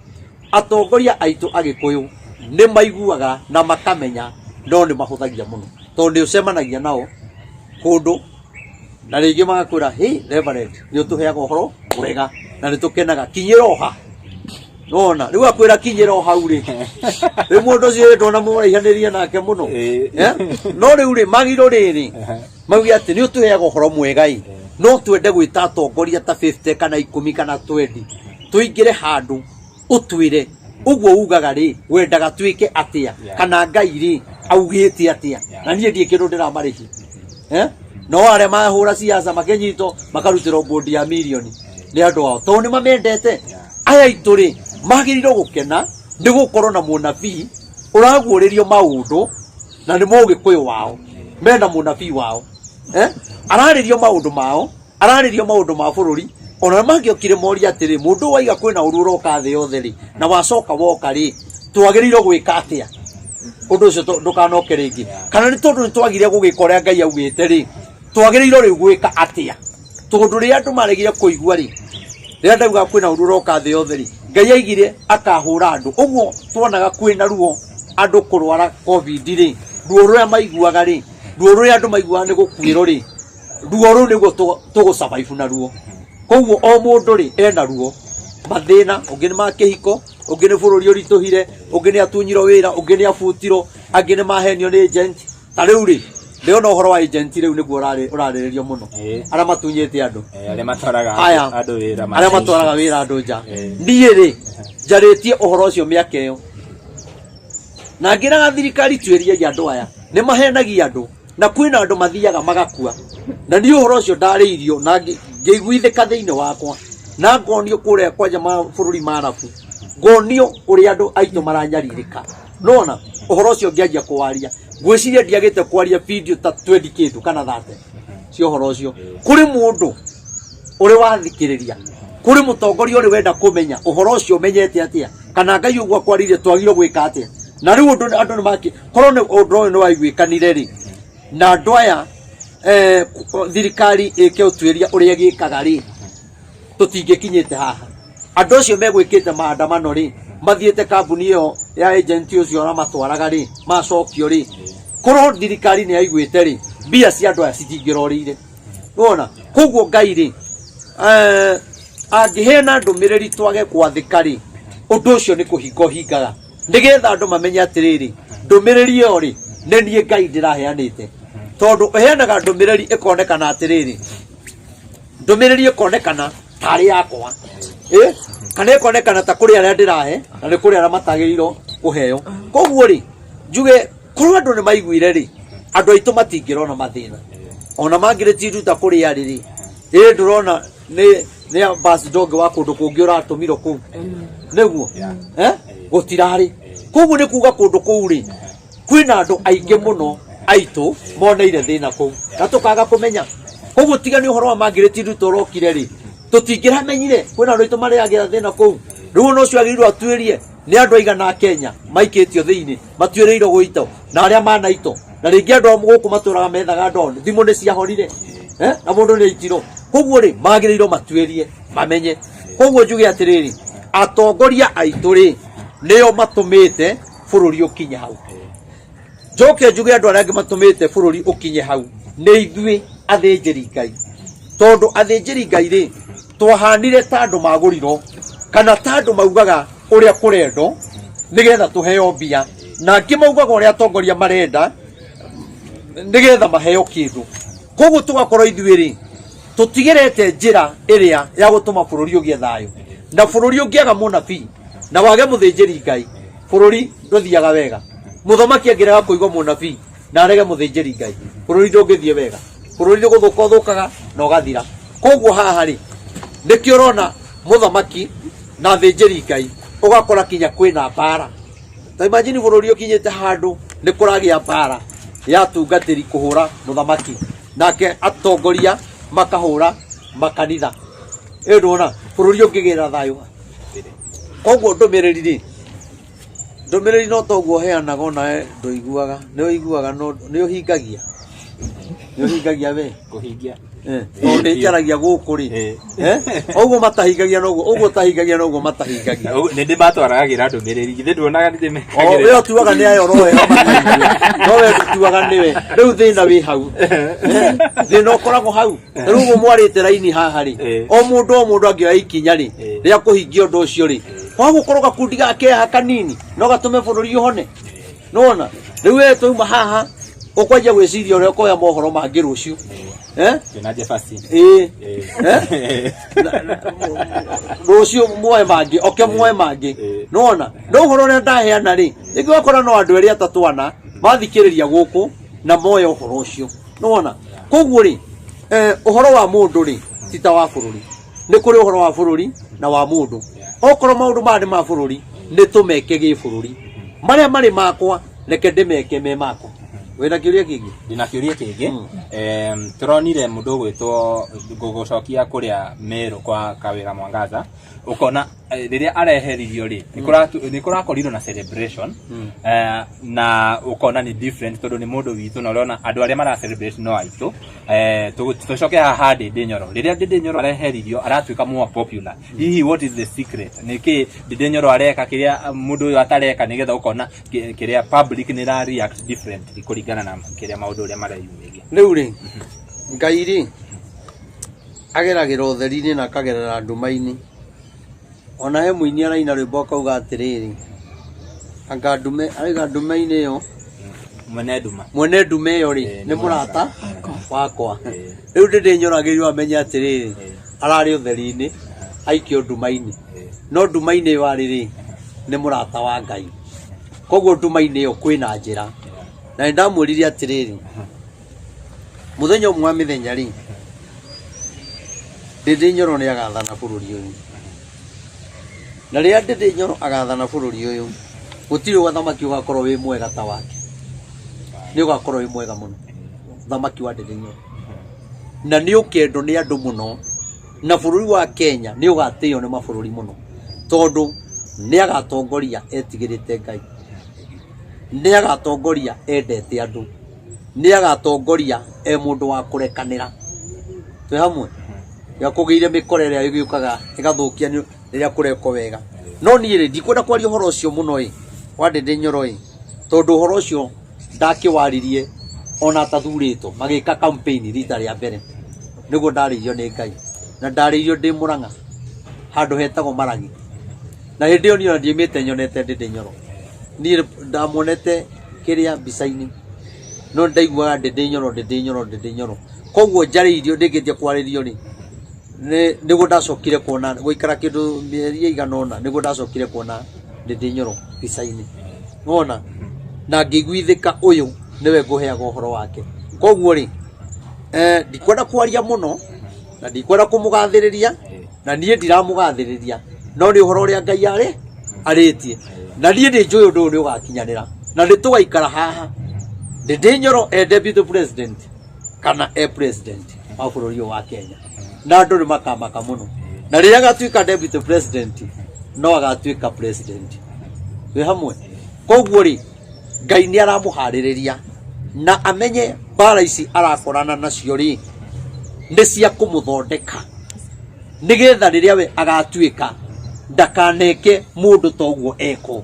Atongoria aitũ Agĩkũyũ nĩ maiguaga na makamenya, no nĩ mahũthagia mũno tondũ nĩ ũcemanagia nao kũndũ na rĩngĩ magakwĩra hey Reverend nĩ ũtũheaga ũhoro mwega na nĩ tũkenaga, kinyĩra ha. Nona rĩu akwĩra kinyĩra hau rĩ rĩu mũndũ ũcio ndona mũraihanĩria nake mũno no rĩu rĩ magiro rĩrĩ mauge atĩ nĩ ũtũheaga ũhoro mwega ĩ, no twende gwĩta atongoria ta 50 kana 10 kana 20 tũingĩre handũ ũtwĩre ũguo ugaga rĩ wendaga twĩke atĩa kana Ngai rĩ augĩte atĩa, na niĩ ndiĩ kĩndũ ndĩramarĩhi. No arĩa mahũra siasa makenyitwo makarutĩrwo bondi ya milioni nĩ andũ ao tondũ nĩ mamendete. Aya aitũ rĩ magĩrĩirwo gũkena nĩ gũkorwo na mũnabii ũraguũrĩrio maũndũ na nĩ Mũgĩkũyũ wao, mena mũnabii wao ararĩrio maũndũ mao, ararĩrio maũndũ ma bũrũri. Ona mangĩokire moria atĩrĩ mũndũ waiga kwĩna ũru ũroka thĩ yothe rĩ na wacoka woka rĩ twagĩrĩirwo gwĩka atĩa, ũndũ ũcio ndũkanoke rĩngĩ, kana nĩ tondũ nĩ twagire gũgĩka ũrĩa Ngai augĩte rĩ twagĩrĩirwo rĩu gwĩka atĩa, tondũ rĩrĩa andũ maregire kũigua rĩ rĩrĩa ndauga kwĩna ũru ũroka thĩ yothe rĩ Ngai aigire akahũra andũ. Ũguo tuonaga kwĩna ruo andũ kũrwara COVID rĩ, ruo rũrĩa maiguaga rĩ, ruo rũrĩa andũ maiguaga nĩ gũkuĩrwo rĩ, ruo rũu nĩguo tũgũsurvive na ruo. Koguo o mũndũ rĩ ena ruo, mathĩna, ũngĩ nĩ ma kĩhiko, ũngĩ nĩ bũrũri ũritũhire, ũngĩ nĩ atunyirwo wĩra, ũngĩ nĩ abutirwo, angĩ nĩ mahenio nĩ agent. Ta rĩu rĩ ndĩrona ũhoro wa agent rĩu nĩguo ũrarĩrĩrio mũno, arĩa matunyĩte andũ, arĩa matwaraga wĩra andũ nja. Niĩ rĩ njarĩtie ũhoro ũcio mĩaka ĩyo na ngĩraga thirikari tuĩriagia andũ aya nĩ mahenagia andũ na kwĩna andũ mathiaga magakua, na niĩ ũhoro ũcio ndarĩirio na ngĩiguithĩka thĩinĩ wakwa na ngonio kũrĩa kwanja mabũrũri ma Arabu, ngonio ũrĩa andũ aitũ maranyarirĩka. Nona ũhoro ũcio ngĩanjia kũwaria ngwĩciria ndiagĩte kwaria video ta 20 kĩndũ kana 30 cio ũhoro ũcio. Kũrĩ mũndũ ũrĩ wathikĩrĩria, kũrĩ mũtongoria ũrĩ wenda kũmenya ũhoro ũcio menyete atĩa kana Ngai ũguo akwaririe twagĩrĩirwo gwĩka atĩa. Na rĩu andũ nĩ maki korwo nĩ ũndũ ũyũ nĩ waiguĩkanire rĩ na andũ aya thirikari ĩke ũtuĩria ũrĩa gĩkaga rĩ tũtingĩkinyĩte haha. Andũ acio megwĩkĩte maandamano rĩ mathiĩte kambuni ĩyo ya agent ũcio na matwaraga rĩ macokio rĩ, korwo thirikari nĩ yaiguĩte rĩ mbia cia andũ aya citingĩrorĩire. Wona koguo Ngai rĩ angĩheana ndũmĩrĩri twage kwathĩka rĩ ũndũ ũcio nĩ kũhinga hingaga, nĩgetha andũ mamenye atĩrĩrĩ ndũmĩrĩri ĩyo rĩ nĩ niĩ Ngai ndĩraheanĩte. Tondũ ũheanaga ndũmĩrĩri ĩkonekana atĩrĩrĩ, ndũmĩrĩri ĩkonekana tarĩ yakwa kana ĩkonekana ta kũrĩ arĩa ndĩrahe na nĩ kũrĩ arĩa matagĩrĩirwo kũheo. Koguo rĩ njuge korwo andũ nĩ maiguire rĩ andũ aitũ matingĩrona mathĩna, ona mangĩrĩtie ta kũrĩ arĩ rĩ ndũrona nĩ ambassador wa kũndũ kũngĩ ũratũmirwo kũu nĩguo gũtirarĩ. Koguo nĩ kuga kũndũ kũu rĩ kwĩna andũ aingĩ mũno aitũ moneire thĩna kũu na tũkaga kũmenya. Koguo tiga nĩ ũhoro wa mangĩrĩtie tũrokire rĩ tũtingĩramenyire kwĩna andũ aitũ marĩagĩra thĩna kũu. Rĩu no ũcio agĩrĩirwo atuĩrie nĩ andũ aigana Kenya maikĩtio thĩinĩ matuĩrĩirwo gũitwo na arĩa manaitwo, na rĩngĩ andũ gũkũ matũraga methaga ndoni thimũ nĩ ciahorire na mũndũ nĩ aitirwo. Koguo rĩ magĩrĩirwo matuĩrie mamenye. Koguo njuge atĩrĩrĩ atongoria aitũ rĩ nĩo matũmĩte bũrũri ũkinye hau. Njoke njuge andũ arĩa angĩ matũmĩte bũrũri ũkinye hau nĩ ithuĩ athĩnjĩri Ngai, tondũ athĩnjĩri Ngai rĩ twahanire ta andũ magũrirwo kana ta andũ maugaga ũrĩa kũrendwo nĩgetha tũheo mbia, na angĩ maugaga ũrĩa atongoria marenda nĩgetha maheo kĩndũ. koguo tugakorwo ithuĩ-rĩ tutigerete njĩra ĩrĩa ya gũtũma bũrũri ũgĩe thayũ, na bũrũri ũngĩaga mũnabii na wage mũthĩnjĩri Ngai, bũrũri ndũthiaga wega. Mũthamaki angĩrega kũigua mũnabii na arege mũthĩnjĩri Ngai, bũrũri ndũngĩthiĩ wega, bũrũri nĩgũthũka ũthũkaga na ũgathira. Koguo haha-rĩ nĩkĩo ũrona mũthamaki na thĩnjĩri Ngai ũgakora kinya kwĩna mbara. Ta imagine bũrũri ũkinyĩte handũ nĩ kũragĩa mbara ya tungatĩri kũhũra mũthamaki, nake atongoria makahũra makanitha. Ĩyo ndũona bũrũri ũngĩgĩra thayũ. Koguo ndũmĩrĩri-rĩ, ndũmĩrĩri no toguo heanaga onawe ndũiguaga, nĩũiguaga no nĩũhingagia, nĩũhingagia we kũhingia tondũ ĩkaragia gũkũ-rĩ, ũguo matahingagia noguo, ũguo tahingagia noguo matahingagia. Nĩndĩ matwaragĩra ndũmĩrĩri, githĩ nduonaga nĩndĩ mekagĩrĩra. Wee ũtuaga nĩ ayo rohega no we ndũtuaga nĩwe. Rĩu thĩna wĩ hau, thĩna ũkoragwo hau. Rĩu ũguo mwarĩte raini haha-rĩ, o mũndũ angĩoya ikinya-rĩ rĩa kũhingia ũndũ ũcio-rĩ, wagũkorwo gakundi gake haha kanini no gatũme bũrũri ũhone. Nĩwona rĩu we twauma haha ũkwanjia gwĩciria ũrĩa ũkoya mohoro mangĩ rũciũ. Rũciũ muoe mangĩ, oke muoe mangĩ. Nĩwona no ũhoro ũrĩa ndaheana-rĩ, rĩngĩ wakora no andũ erĩ atatũ ana mathikĩrĩria gũkũ na moe ũhoro ũcio. Nĩwona koguo-rĩ ũhoro wa mũndũ-rĩ ti ta wa bũrũri. Nĩ kũrĩ ũhoro wa bũrũri na wa mũndũ. Okorwo maũndũ maya nĩ ma bũrũri nĩ tũmeke gĩ bũrũri, marĩa marĩ makwa reke ndĩmeke me makwa. Wĩna kĩũria kĩngĩ? Ndĩna kĩũria kĩngĩ. Tũronire mũndũ ũgwĩtwo gũcokia kũrĩa Meru kwa Kawĩra Mwangaza, ũkona rĩrĩa areheririo-rĩ nĩ kũrakorirwo na celebration, na ũkona nĩ different tondũ nĩ mũndũ witũ na ũrona andũ arĩa mara celebrate no aitũ. Tũcoke haha Ndĩndĩ Nyoro, rĩrĩa Ndĩndĩ Nyoro areheririo aratuĩka more popular. Hihi what is the secret? Nĩkĩ Ndĩndĩ Nyoro areka kĩrĩa mũndũ ũyũ atareka nĩgetha ũkona kĩrĩa public nĩ ra react different kũringana na kĩrĩa maũndũ ũrĩa mareyumĩria? Rĩu-rĩ Ngai-rĩ ageragĩra ũtheri-inĩ na akagerera nduma-inĩ. Ona he mũini araina rwĩmbo akauga atĩrĩrĩ, anga ndume arauga ndume-inĩ ĩyo mwene ndume ĩyo-rĩ nĩ mũrata wakwa. Rĩu Ndĩndĩ Nyoro agĩrĩirwo amenye atĩrĩrĩ, ararĩ ũtheri-inĩ aikio nduma-inĩ, no nduma-inĩ ĩyo arĩ-rĩ nĩ mũrata wa Ngai. Koguo nduma-inĩ ĩyo kwĩna njĩra, na nĩndamwĩrire atĩrĩrĩ, mũthenya ũmwe wa mĩthenya-rĩ Ndĩndĩ Nyoro nĩ agathana bũrũri ũyũ, na rĩrĩa Ndĩndĩ Nyoro agathana bũrũri ũyũ gũtirĩ ũthamaki ũgakorwo wĩ mwega ta wake. Nĩ ũgakorwo wĩ mwega mũno ũthamaki wa Ndĩndĩ Nyoro, na nĩ ũkendwo nĩ andũ mũno, na bũrũri wa Kenya nĩ ũgatĩĩo nĩ mabũrũri mũno, tondũ nĩ agatongoria etigĩrĩte Ngai, nĩ agatongoria endete andũ, nĩ agatongoria mũndũ wa kũrekanĩra. Twĩ hamwe ya kũgĩire mĩkora ĩrĩa ĩgĩũkaga ĩgathũkia rĩrĩa kũrekwo wega. No niĩ-rĩ ndikwenda kwaria ũhoro ũcio mũno-ĩ wa Ndĩndĩ Nyoro-ĩ, tondũ ũhoro ũcio ndakĩwaririe ona atathurĩtwo magĩka campaign rita rĩa mbere, nĩguo ndarĩirio nĩ Ngai, na ndarĩirio ndĩ Mũrang'a handũ hetagwo Maragi, na hĩndĩ ĩyo niĩ ona ndiumĩte nyonete Ndĩndĩ Nyoro. Niĩ ndamuonete kĩrĩa mbica-inĩ, no ndaiguaga Ndĩndĩ Nyoro. Koguo njarĩirio ndĩkĩtie kwarĩrio-rĩ nĩguo ndacokire kuona gũikara kĩndũ mĩeri ĩigana ũna, nĩguo ndacokire kuona Ndĩndĩ Nyoro mbica-inĩ. Wona na ngĩiguithĩka ũyũ nĩwe ngũheaga ũhoro wake. Koguo-rĩ ndikwenda kwaria mũno na ndikwenda kũmũgathĩrĩria, na niĩ ndiramũgathĩrĩria, no nĩ ũhoro ũrĩa Ngai arĩtie, na niĩ nĩnjũĩ ũndũ ũyũ nĩ ũgakinyanĩra, na nĩ tũgaikara haha Ndĩndĩ Nyoro deputy president kana president wa bũrũri ũyũ wa Kenya, na andũ nĩ makamaka mũno, na rĩrĩa agatuĩka deputy president no agatuĩka president. Twĩ hamwe? Koguo-rĩ Ngai nĩ aramũharĩrĩria na amenye mbara ici arakorana nacio-rĩ nĩ cia kũmũthondeka, nĩgetha rĩrĩa we agatuĩka ndakaneke mũndũ toguo eko.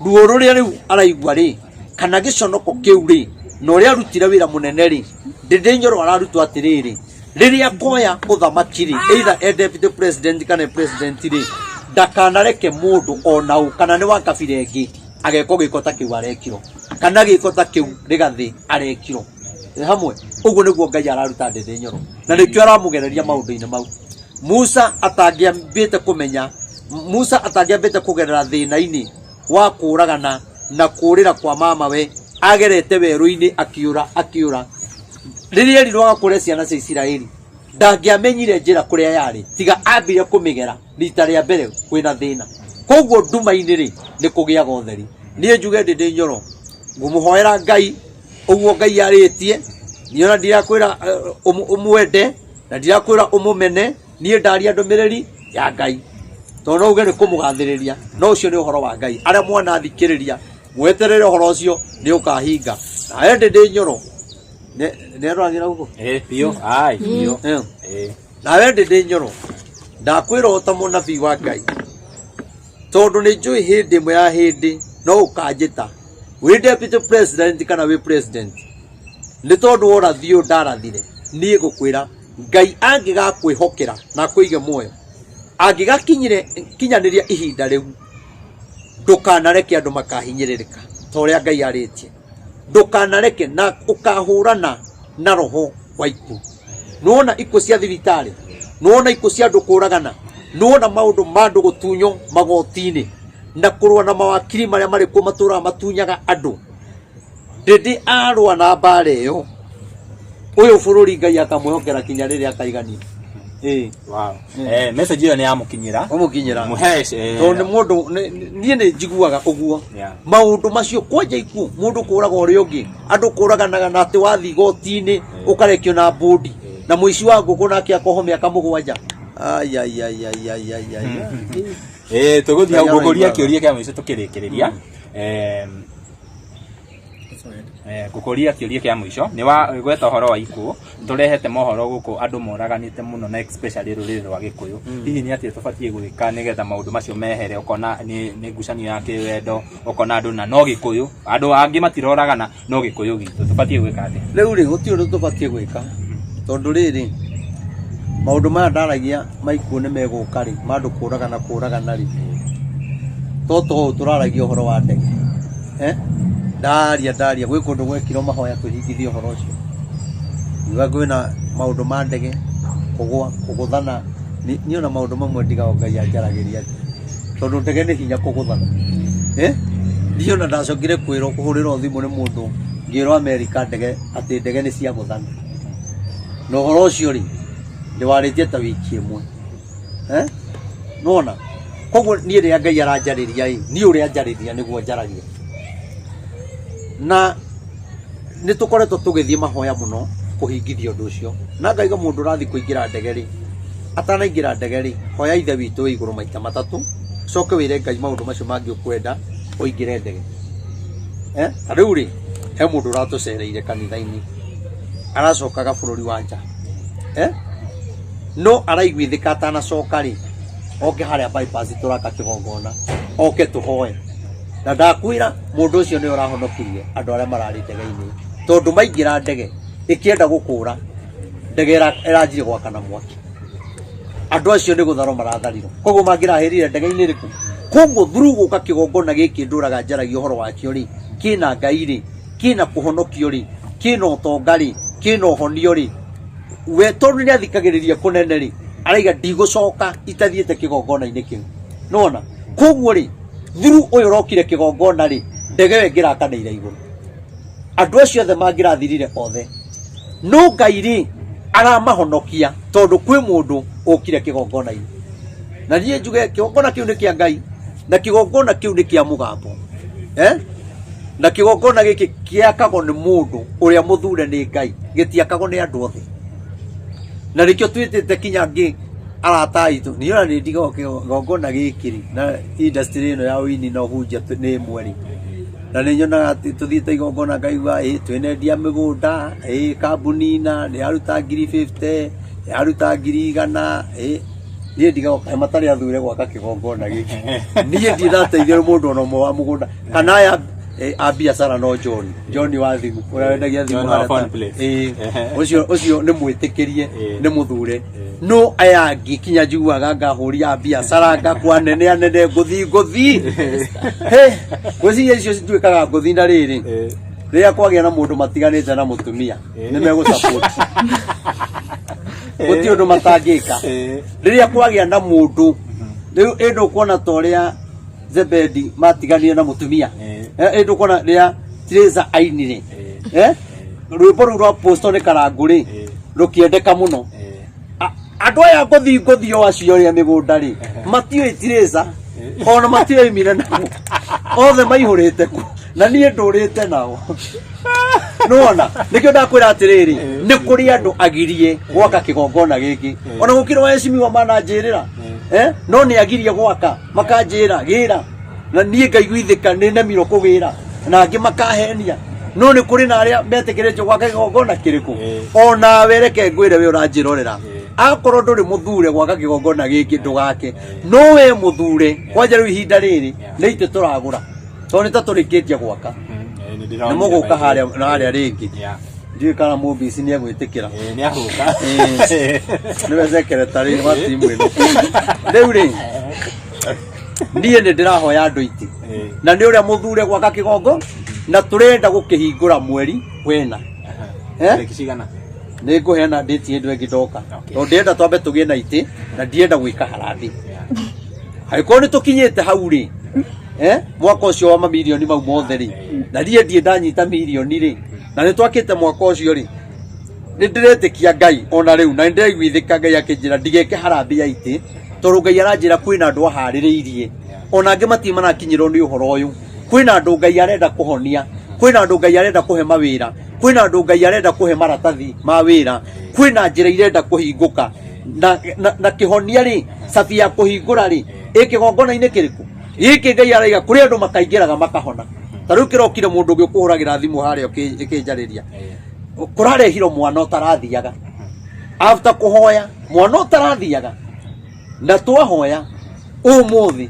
Ruo rũrĩa rĩu araigua-rĩ kana gĩconoko kĩu-rĩ na ũrĩa arutire wĩra mũnene-rĩ, Ndĩndĩ Nyoro ararutwo atĩrĩrĩ, rĩrĩa akoya ũthamaki-rĩ either deputy president kana president-rĩ ndakanareke mũndũ ona ũ kana nĩ wa kabira ĩngĩ ageko gĩko ta kĩu arekirwo, kana gĩko ta kĩu Rigathĩ arekirwo. hamwe uguo niguo Ngai araruta Ndindi Nyoro na nikio aramugereria maundu-ini mau Musa atangiambite kumenya Musa atangiambite kugerera thina-ini wa kuragana na kurira kwa mama we agerete weru-ini akiura riria rirwaga kure ciana cia Isiraeli ndangiamenyire njira kuria yari tiga ambire kumigera rita ria mbere kwina thina koguo nduma-ini ri ni kugiaga utheri nie njuge Ndindi Nyoro ngumuhoera Ngai uguo Ngai aritie niona ndirakwira umwende na ndirakwira umumene nie ndaria ndumiriri ya Ngai tono uge ni kumugathiriria no ucio ni uhoro wa Ngai aria mwana thikiriria mweterere uhoro ucio ni ukahinga na Ndindi Nyoro ne rwagira ugo pio ai pio na Ndindi Nyoro ndakwira ota munabii wa Ngai tondu ni njui hindi mwe ya hindi no ukanjita wi deputy president kana wi president ni tondu ora thio ndarathire nie gukwira Ngai angigakwihokera na kuige muoyo kinyanĩria ihinda rĩu ndukanareke andu makahinyiririka toria Ngai aritie ndukanareke na ukahurana na roho wa ikuo nuona ikuo cia thibitari nuona ikuo cia andu kuragana nuona maundu ma andu gutunyo magoti-ini na kurwa na mawakiri maria mari kuo matura matunyaga andu Ndindi arwa na mbara iyo uyu bururi Ngai akamwihokera kinya riria akaigania wow message iyo ni amukinyira muhece tondu mundu nie ni njiguaga uguo maundu macio kwanja iku mundu kuraga uri ungi andu kuraganaga na ati wathi goti-ini ukarekio na bodi na muici wa nguku nake akoho miaka 7 tuguthia gukuria kiuria kia muico tukirikiriria gukuria kiuria kia muico ni wa gweta horo wa ikuo turehete mohoro guku andu moraganite muno na especially ruriri rwa Gikuyu hihi ni ati tubatie gwika nigetha maundu macio mehere ukona ni ngucanio ya kiwendo ukona andu na no Gikuyu andu angi matiroragana no Gikuyu gitu tubatie gwika ati riu ri guti undu tubatie gwika tondu riri maundu maya ndaragia maikuo ni meguka ri mandu kuragana ri toto turaragia uhoro wa ndege ndaria gwi kundu gwekirwo mahoya tuhingithie uhoro ucio iwa gwina maundu ma ndege kuguthana ni ona maundu mamwe ndiga Ngai anjaragiria tondu ndege ni hinya kuguthana ni ona ndacokire kwirwo kuhurirwo thimu ni mundu ngirwo America ndege ni cia guthana no uhoro ucio ri ndiwaritie ta wiki imwe nona koguo ni ria Ngai aranjariria ni uria anjariria niguo njaragia na nitukoretwo tugithie mahoya muno kuhingithia undu ucio na ngaiga mundu rathi kuingira ndege ri atanaingira ndege ri hoya ithe witu iguru maita 3 coke wire Ngai maundu macio mangi ukwenda uingire ndege riu ri he mundu ratucereire kanitha-ini aracokaga bururi wa nja no araiguithika atanacoka ri oke haria bypass turaka kigongona oke tuhoe na ndakwira mundu ucio ni urahonokirie andu aria marari ndege-ini tondu maingira ndege ikienda gukura ndege iranjire gwakana mwaki andu acio ni gutharo maratharirwo koguo mangirahirire ndege-ini riku koguo through guka kigongona giki nduraga njaragia uhoro wakio ri kina Ngai ri kina kuhonokio ri kina utonga ri kina uhonio ri we tondu ni athikagiriria kunene ri araiga ndigucoka itathiete kigongona-ini kiu nona koguo ri through uyu rokire kigongona ri ndege we ngirakanire iguru andu acio othe mangirathirire othe no Ngai ri aramahonokia tondu kwi mundu ukire kigongona-ini na nie njuge kigongona kiu ni kia Ngai na kigongona kiu ni kia mugambo na kigongona giki kiakagwo ni mundu uria muthure ni Ngai gitiakagwo ni andu othe na rikio twitite kinya ngi arata itu ni ona ni ndigo kigongona gikiri na industry ino ya wini no hunja ni mweri na ni nyona tuthiite igongona ngaigua twenendia migunda kambuni na ni aruta 50 aruta 100 ni ndigo matari athure gwaka kigongona giki ni ndirateithia mundu ono mwa mugunda kana ya biacara no John wa thimu wendagia thimu ucio ni mwitikirie ni muthure no ayangi kinya njuaga ngahuria biacara ngakwa nene nguthi guci icio cituikaga nguthi na riri ria kwagia na mundu matiganite na mutumia ni mego support guti undu matangika riria kwagia na mundu riu endo kuona toria Zebedi matiganire na mutumia endo kuona ria Teresa ainire rwimbo rwa posto ni karanguri rukiendeka muno andu aya ngothio acio ria migunda ri matioi Teresa ona matioi mire nao othe maihurite ku na nie ndurite nao nona nikio ndakwira atiriri ni kuri andu agirie gwaka kigongona giki ona gukirwa ecimi wa manajirira no ni agirie gwaka makanjira gira na nie ngaiguithika ni nemiro kugira na angi makahenia no ni kuri na aria metekereje gwaka kigongona kiriku ona wereke ngwire we uranjirorera akorwo nduri muthure gwaka kigongona giki ndugake no we muthure kwanja riu ihinda riri ni ite turagura to ni ta turikitie gwaka ni muguka haria ringi ndiye kana mubisi ni agwitikira ni ahuka ni wezekere tari wa timu ino riu ri ndiye ni ndirahoya andu iti na ni uria muthure gwaka kigongo na turenda gukihingura mweri wena kishigana ni nguheana date yendu engidoka to ndienda twambe tugie na iti na ndienda gwika harathi haiko ni tukinyete hau ri mwaka ucio wa mamilioni mau mothe ri na ndie ndanyita milioni ri na ni twakite mwaka ucio ri ni ndiretikia Ngai ona riu na ndiriguithika Ngai akinjira ndigeke harathi ya iti toru Ngai aranjira kwina andu ahaririirie ona angi matimana kinyirwo ni uhoro uyu kwina andu Ngai arenda kuhonia kwina andu Ngai arenda kuhe mawira kwina andu Ngai arenda kuhe maratathi ma wira kwina njira irenda kuhinguka na kihonia ri safi ya kuhingura ri ikigongona ine kiriku iki Ngai araiga kuri andu makaingiraga makahona taru kirokire mundu ungi ukuhuragira thimu haria ikinjariria kurarehiro mwana utarathiaga after kuhoya mwana utarathiaga na twahoya umuthi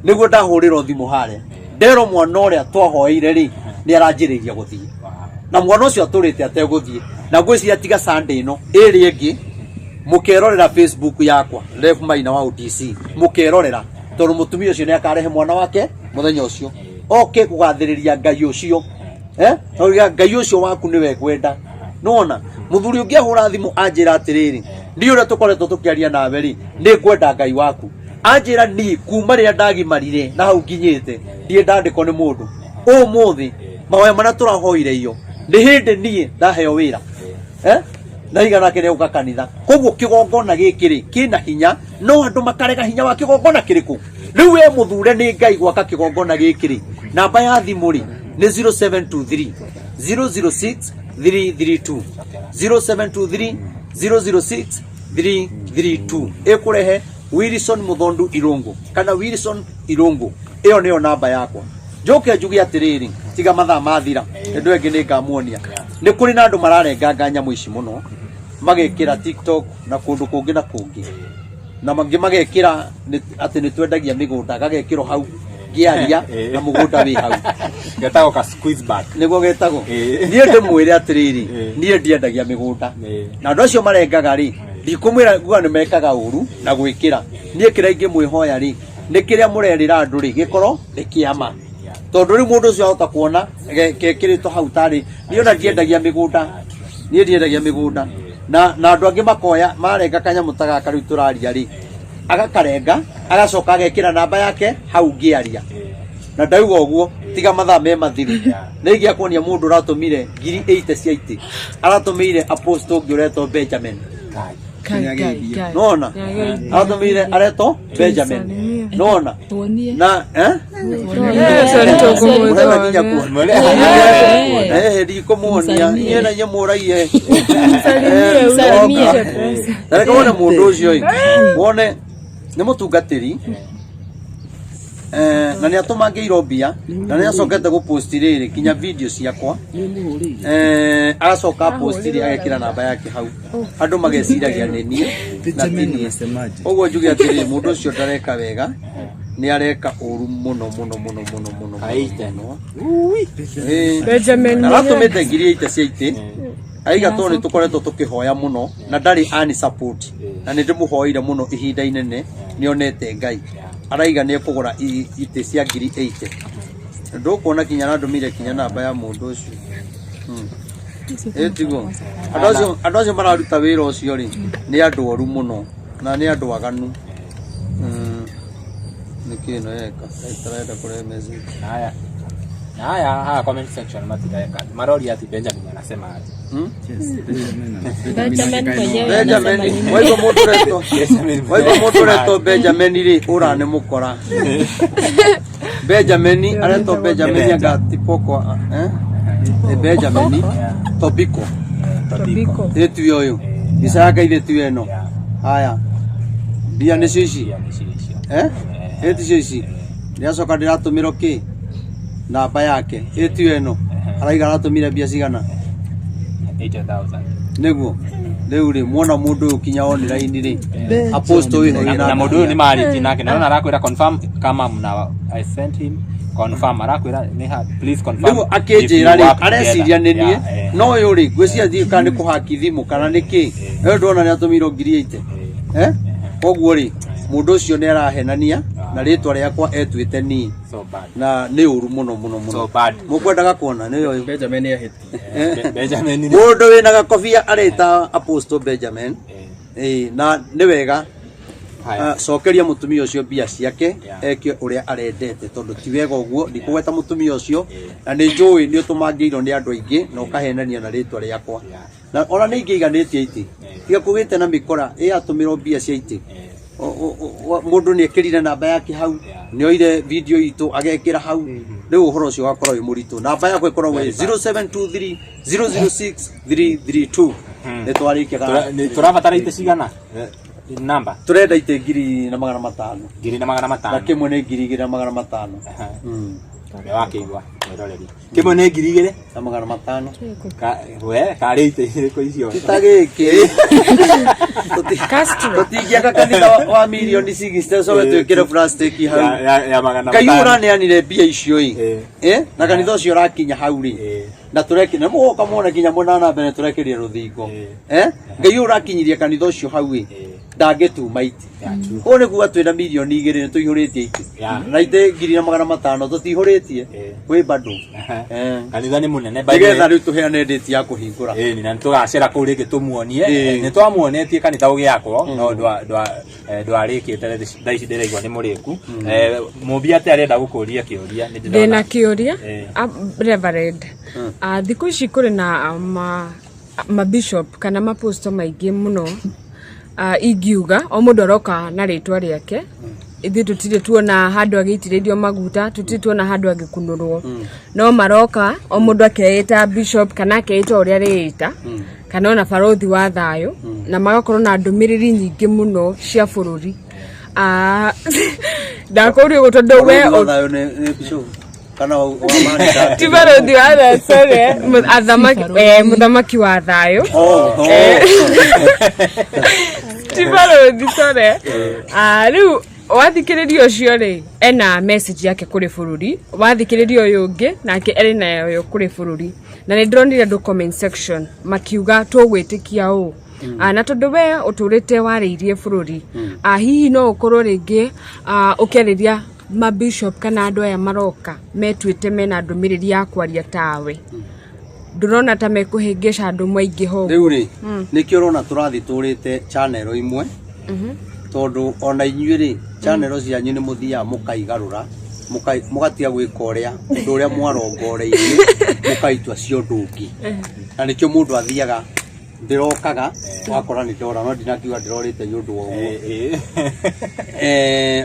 niguo ndahurira thimu haria ndero mwana uria twahoire ri ni aranjiriria guthie na mwana ucio aturite ateguthie na ngwiciria tiga Sunday no iri ingi mukerorera Facebook yakwa Rev Maina wa ODC mukerorera tondu mutumia ucio ni akarehe mwana wake muthenya ucio oke kugathiriria Ngai ucio oiga Ngai ucio waku niwe kwenda nona muthuri ungiahura thimu anjira atiriri ndi uria tukoretwo tukiaria nawe ri ni kwenda Ngai waku anjira ni kuma ria ndagimarire na hau nginyite ndie ndandiko ni mundu umuthi mawe mana turahoire iyo ni hindi nie ndaheo wira na igana kire uka kanitha koguo kigongona gikiri kina hinya no andu makarega hinya wa kigongona kiriku riu we muthure ni Ngai gwaka kigongona gikiri namba ya thimu ri ni 0723 006 332 0723 006 332 ekurehe Wilson Muthondu Irungu kana Wilson Irungu iyo niyo namba yakwa njoke njugi atiriri tiga mathaa mathira ndu engi ni ngamuonia ni kuri na andu mararenganga nyamu ici muno magekira TikTok na kundu kungi na kungi na mangi magekira ati ni twendagia migunda gagekiro hau giaria na mugunda wi hau getago ka squeeze back niguo getago nie ndimwire atiriri nie ndiendagia migunda na andu acio marengaga ri ndikumwira guga ni mekaga uru na gwikira nie kira ingi mwihoya ri ni kiria murerira andu ri gikoro rikiama tondu ri mundu ucio ahota kuona gekirito hau tari niona ndiendagia migunda na andu angi makoya marenga kanyamu tagaka riu turaria ri agakarenga agacoka agekira namba yake hau ngiaria na ndauga uguo tiga mathaa me mathiru na igia kuonia mundu uratumire 8,000 cia iti aratumire apostle ungi uretwo Benjamin nona aratumire aretwo Benjamin nona na ndikumuonia yena nyemuraie reka wone mundu ucio wone ni mutungatiri na ni atumangiirwo mbia na ni acokete gupost riri kinya video ciakwa agacoka post riri agekira namba yake hau andu mageciragia nini na tini uguo njuge atiri mundu ucio ndareka wega ni areka uru muno Benjamin aratumite ngiri 8 cia iti aiga to ni tukoretwo tukihoya muno na ndari ani support na ni ndimuhoire muno ihinda inene nionete Ngai araiga ni kugura ite cia ngiri 8 ndukona kinya na ndumire kinya namba ya mundu ucio etiguo andu acio mararuta wira ucio ri ni andu oru muno na ni andu aganu nikino yeka itarenda kure message haya comment section matideka marori ati Benjamin anasema ati Benjamin waigo moto reto Benjamin ri urane mukora Benjamin areto Benjamin agati poko Benjamin Tobiko etu yoyo isaka ile tu eno haya bia ne sisi etu sisi ndiacoka ndiratumiro ki namba yake etu eno araiga aratumira bia cigana 80,000 niguo riu ri muona mundu ukinya online ri apostle wi na mundu ni mariti nake na arakwira confirm kama mna I sent him confirm arakwira ni please confirm riu akinjira ri areciria ni nie no uyu ri gwiciria thi kana ni kuhaki thimu kana niki eo ndona ni atumiro 8,000 koguo ri mundu ucio ni arahenania na ritwa riakwa etwite ni na ni uru muno mukwendaga kuona ni uyu Benjamin ahiti Benjamin mundu wina gakobia areta apostle Benjamin na ni wega cokeria mutumia ucio bia ciake ekio uria arendete tondu ti wega uguo ndikugweta mutumia ucio na ni njui ni utumangirwo ni andu aingi na ukahenania na ritwa riakwa na ona ni ingiganitie iti tiga kugite na mikora atumirwo bia cia iti mundu ni ekirire namba yake hau ni oire video itu agekira hau riu uhoro ucio wakorwo wi muritu namba yako ikorwo 0723 006 332 ni twarikia turabatara ite cigana namba turenda ite 2,500 2,500 na kimwe ni 2,500 we wakeigwa eroreri kimwe ni 2,500 we kari ite ko icio titagiki tutingiaka kanitha wa milioni 60 so twikire plastic hau ya 500 kayura ni anire bia icio na kanitha ucio rakinya hau ri na tureki na mugoka muone kinya mwana na mbere turekerie ruthingo ngai urakinyirie kanitha ucio hau ndagetu maiti one kuwa twina milioni 2 ni tuihuritie iki na ite 2,500 tutihuritie we bado kanitha ni munene ndigetha riu tuheane date ya kuhingura ni na tugacira kuri gitumuonie ni twamuonetie kanitha ugiakwo no ndwarikite thaici ndiraigwa ni muriku mubia ate arenda gukuria kiuria ni ndina kiuria reverend thiku ici kuri na ma bishop kana ma pastor maingi muno ingiuga o mundu aroka na ritwa riake ithi tutire tuona handu agitiririo maguta tutire tuona handu agikunurwo no maroka o mundu akeita bishop kana akeita uria riita kana ona barothi wa thayo na magakorwo na ndumiriri nyingi muno cia bururi ndakurio gutondo we thayo ni bishop kana wa mani tibarothi wa thayo sorry muthamaki wa thayo tibarothi sorry riu wathikiririo ucio ri ena message yake kuri bururi wathikiririo uyu ungi nake eri nayo kuri bururi na ni ndronire ndo comment section makiuga tugwitikia u na tondu we uturite wariirie bururi hihi no ukorwo ringi ukeriria ma bishop kana andu aya maroka metwite mena ndumiriri ya kwaria tawe ndurona ta mekuhingisha andu maingi ho riu ri nikio rona turathi turite channel imwe tondu ona inyuĩ ri channel cianyu ni muthia mukaigarura mugatia gwika uria undu uria mwarongoreirie mukaitua cio ndungi na nikio mundu athiaga ndirokaga wakora ni ndora no ndinakiuga ndirorite ni undu wo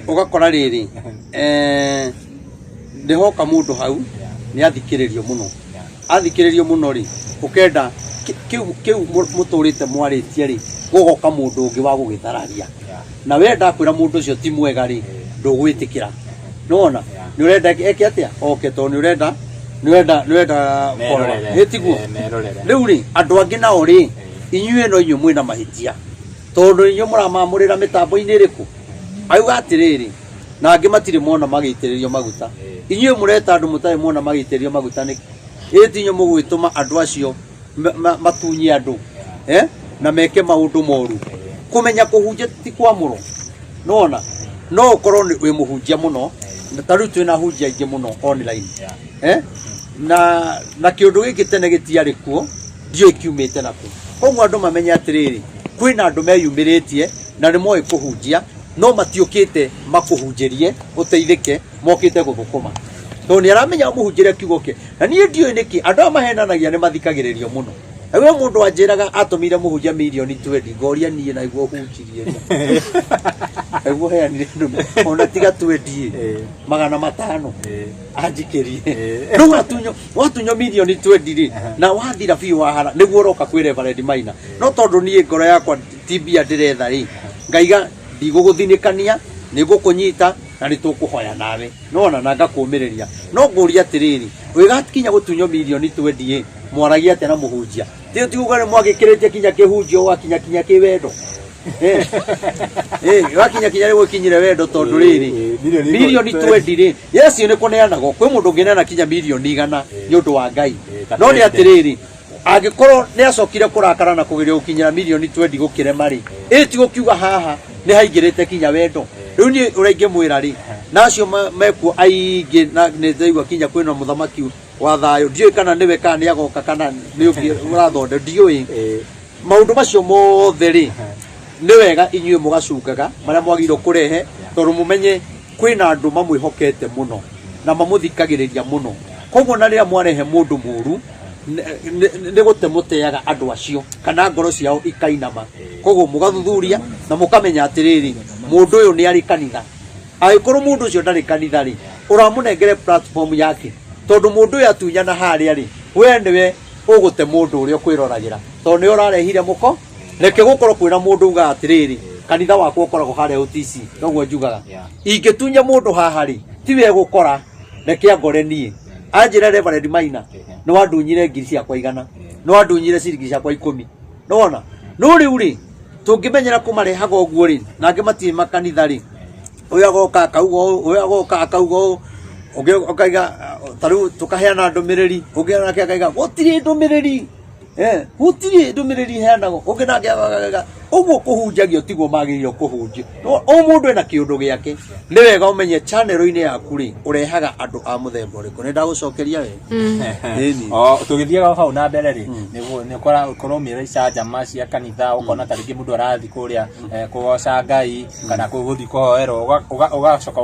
ugakora riri ndihoka mundu hau ni athikiririo muno ri ukenda kiu muturite mwaritie ri gugoka mundu ungi wa gugithararia na we ndakwira mundu ucio ti mwega ri ndugwitikira nona ni urenda eke atia to ni urenda etiguo riu ri andu angi nao ri inyuĩ no inyuĩ mwina mahitia tondu inyuĩ muramamurira mitambo-ini riku auga atiriri na angi matire mona magitiririo maguta inyuĩ mureta andu mutari mona magitiririo maguta ni inyuĩ mugwituma andu acio matunyie andu na meke maundu moru kumenya kuhunjia ti kwamuro nona no ukorwo wi muhunjia muno taru twina hunjia ingi muno online na kiundu giki tene gitiari kuo dio ikiumite naku koguo andu mamenya atiriri kwina andu meyumiritie na ni moi kuhunjia no matiukite makuhunjirie uteithike mokite guthukuma to ni aramenya muhunjire kiugo ke na nie dio niki andu mahenanagia ni mathikagiririo muno ewe mundu anjiraga atumire muhunjia milioni 20 ngoria nie na iguo hunjirie eguo heanire ndume ona tiga 20 magana matano anjikirie no watunyo milioni 20 na wathira biu wahara niguo roka kwire Reverend Maina no tondu nie ngoro yakwa tibia ndiretha ri ngaiga ndiguguthinikania nigukunyita na nitukuhoya nawe nona na ngakumiriria no nguria atiriri wigakinya gutunyo milioni 20 mwaragia tena muhunjia tio tigugare mwagikirite kinya kihunjio wakinya kiwendo wakinya rigo kinyire wendo tondu riri milioni 20 ri yes ni kuneanago kwi mundu nginena kinya milioni 100 ni undu wa Ngai no ni atiriri agikorwo ni acokire kurakara na kugiria ukinyira milioni 20 gukirema ri ti gukiuga haha ni haingirite kinya wendo riu ni urainge mwira ri nacio mekuo aingi na ni ndaigua kinya kwina muthamaki wa thayo ndioi kana niwe kana ni agoka kana ni urathonde ndioi maundu macio mothe ri ni wega inyuĩ mugacungaga maria mwagirwo kurehe tondu mumenye kwina andu mamwihokete muno na mamuthikagiriria muno koguo na riria mwarehe mundu muru ni gutemuteaga andu acio kana ngoro ciao ikainama koguo mugathuthuria na mukamenya atiriri mundu uyu ni ari kanitha aikorwo mundu ucio ndari kanitha ri uramunengere platform yake tondu mundu uyu atunyana haria ri we niwe ugute mundu uria kwiroragera tondu ni urarehire muko reke gukorwo kwina mundu uga atiriri kanitha wakwa ukoragwo haria UTC noguo njugaga ingitunya mundu haha ri tiwe gukora reke angore nie anjira Reverend Maina no wandunyire ngiri ciakwa 100 no wandunyire ciringi ciakwa 10 nona no riu ri tungimenyera kumarehaga uguo ri nange mati makanitha ri uyu agoka akaugo uyu agoka akaugo ukaiga taru tukaheana ndumiriri ungiona nake akaiga gutiri ndumiriri gutiri ndumiriri heanago ungina nake uguo kuhunjagio tiguo magirio kuhunjio o mundu ena kiundu giake ni wega umenye channel-ini yaku ri urehaga andu a muthemba uriku ni ndagucokeria we tugithiaga hau na mbere ri ni korwo mira icanja cia kanitha ukona taringi mundu arathi kuria kugoca Ngai kana kuguthi kuhoerwo ugacoka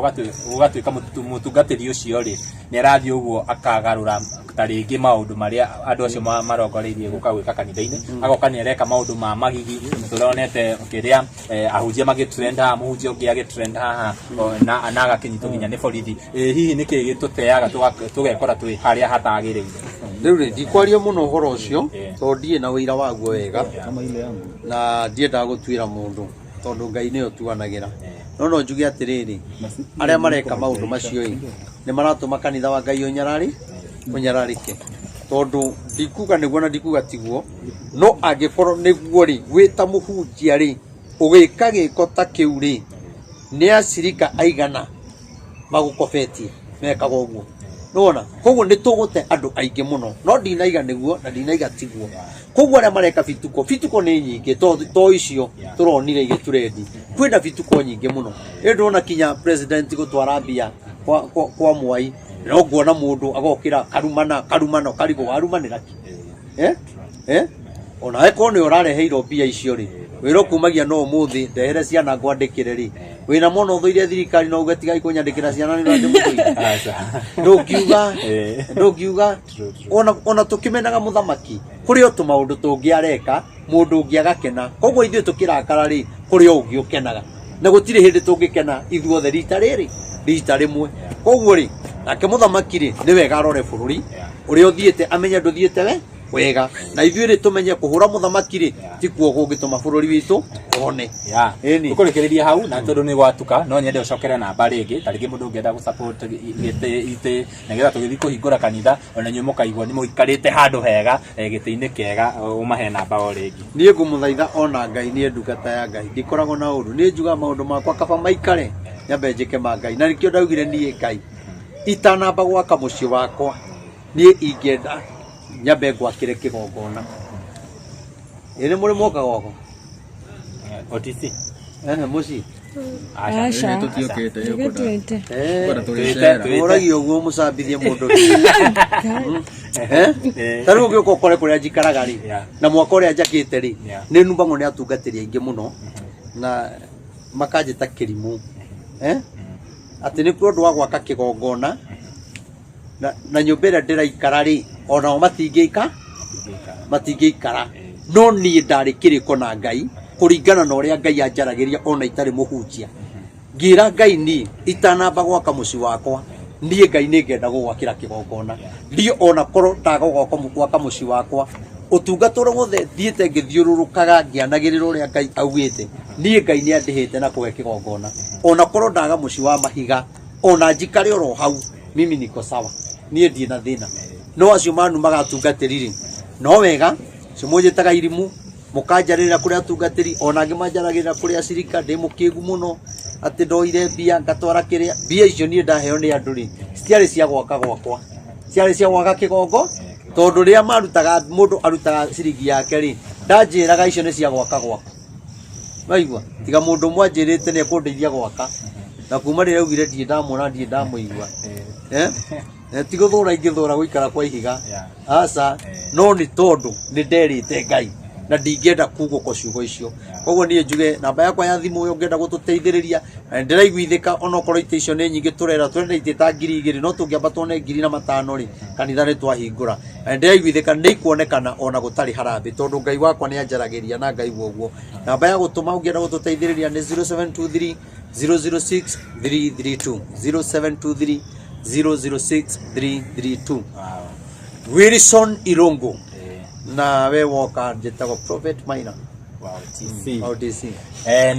ugatuika mutungatiri ucio ri ni arathi uguo akagarura taringi maundu maria andu acio marongoreirie guka gwika kanitha-ini agoka ni areka maundu ma magigi turonete kiria ahunjia magitrend ha muhunjia ungi agitrend haha na agakinyitwo nginya ni borithi hihi niki gituteaga tugekora twi haria hatagiriire riu ri ndikwaria muno horo ucio tondu ndie na wira waguo wega na ndiendaga gutwira mundu tondu Ngai ni otuanagira no njuge atiriri aria mareka maundu macio ni maratuma kanitha wa Ngai unyararike tondu ndikuga niguo na ndikuga tiguo no angikorwo niguo ri wita muhunjia ri ugika giko ta kiu ri ni acirika aigana magukofetie mekaga uguo nona koguo ni tugute andu aingi muno no ndinaiga niguo na ndinaiga tiguo koguo aria mareka fituko ni nyingi to icio turonire igiturendi kwina fituko nyingi muno ndona kinya president gutwara mbia kwa Mwai no nguona mundu agokira karumano karigo warumanira ki ona eko ni urareheirwo mbia icio ri wiro kumagia no muthi ndehere ciana ngwandikire ri wina mono thuire thirikari no ugetiga ikunyandikira ciana ni rande muthi ndugiuga ona tukimenaga muthamaki kuri o tumaundu tungiareka mundu ungi agakena koguo ithuĩ tukirakara ri kuri o ungi ukenaga na gutire hindi tungikena ithuothe rita rimwe koguo ri nake muthamaki ri ni wega arore bururi uria uthiete amenya nduthiete wega na ithuĩ ri tumenye kuhura muthamaki ri tikuo gungituma bururi witu one ukurikiriria hau na tondu ni gwatuka no nyende ucokere namba ringi taringi mundu ungienda gu support ite negetha tugithi kuhingura kanitha ona nyumo kaigwa ni muikarite handu hega giti-ini kega umahe namba o ringi nie ngumuthaitha ona Ngai ni ndungata ya Ngai ndikoragwo na uru ni njuga maundu makwa kaba maikare nyambe njike ma Ngai na nikio ndaugire nie Ngai itanamba gwaka muciĩ wakwa nie ingenda nyambe gwakire kigongona ene muri moka gwako OTC muciĩ Asha. Tutiokete yuko da. Tugetwete. Kwa tulishera. Oragio guo musambithie mundu. Taru gyo kore kore ajikaraga ri. Na mwaka uri ajakite ri. Ni numbango ni atungatiri aingi muno. Na makanjita kirimu. Ati ni kundu wa gwaka kigongona. Na nyumbira ndiraikara ri ona matingĩikara no niĩ ndarĩ kĩrĩko na Ngai kũringana na ũrĩa Ngai anjaragiria ona itarĩ mũhunjia ngira Ngai ni itanamba gwaka mũciĩ wakwa niĩ Ngai nĩ ngenda gũgwakĩra kĩgongona ndiĩ ona korwo ndagũgwaka mũciĩ wakwa ũtungata ũrĩa wothe thiĩte ngĩthiũrũrũkaga ngĩanagĩrĩra ũrĩa Ngai augĩte niĩ Ngai nĩ andĩhĩte na kũhe kĩgongona ona korwo ndaga mũciĩ wa mahiga ona njikare oro hau mimi niko sawa niĩ ndiĩ na thĩna no acio manu magatungatĩrire no wega cimunjitaga irimu mukanjarĩra kũrĩa atungatĩri ona angĩ manjaragĩra kũrĩa acirika ndĩ mũkĩgu mũno atĩ ndoire mbia ngatwara kĩrĩa mbia icio niĩ ndaheo nĩ andũ rĩ citiarĩ cia gwaka gwakwa ciarĩ cia gwaka kĩgongo tondũ rĩrĩa marutaga mũndũ arutaga ciringi yake rĩ ndanjĩraga icio nĩ cia gwaka gwakwa waigua tiga mũndũ mwanjĩrĩte nĩ ekũndeithia gwaka na kuma rĩrĩa augire ndiĩ ndamwona ndiĩ ndamũigua tigũthũra ingĩthũra gũikara kwa ihiga aca no nĩ tondũ nĩ nderĩte Ngai na ndingĩenda kugũko ciugo icio koguo niĩ njuge namba yakwa ya thimũ ũyũ ũngĩenda gũtũteithĩrĩria ndĩraiguithĩka onokorwo ite icio nĩ nyingĩ tũrenda ite ta 2,000 no tũngĩamba tuone 2,500 rĩ kanitha nĩ twahingũra ndĩraiguithĩka nĩ ikuonekana ona gũtarĩ harambĩ tondũ Ngai wakwa nĩ anjaragĩria na Ngai woguo namba ya gũtũma ũngĩenda gũtũteithĩrĩria nĩ 0723 006 332 0723 006-332 Wilson Irongo na we woka njĩtagwo Prophet Maina Wow TC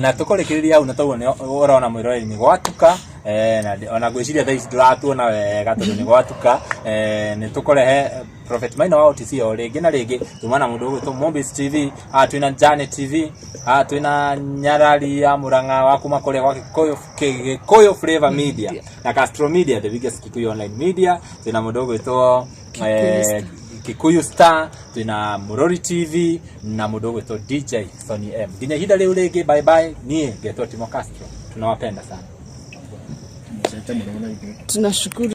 na tũkũrĩkĩrĩria hau na tauo nĩ ũrona mwĩroreri nĩ gwatuka na ona gwĩciria thaa ici ndũratuona wega tondũ nĩ gwatuka nĩ tũkũrehe Prophet Maina wa OTC o rĩngĩ na rĩngĩ tumana mũndũ ũgwĩtwo Mombis TV twĩna Janet TV twĩna Nyarari ya Mũrang'a wa kuma kũrĩa gwa Gĩkũyũ Flavor Media na Castro Media the biggest Kikuyu online media twĩna mũndũ ũgwĩtwo Kikuyu Star twĩna Murori TV na mũndũ ũgwĩtwo DJ Sony M nginya ihinda rĩu rĩngĩ bye bye niĩ ngetwo Timo Castro tunawapenda sana tunashukuru.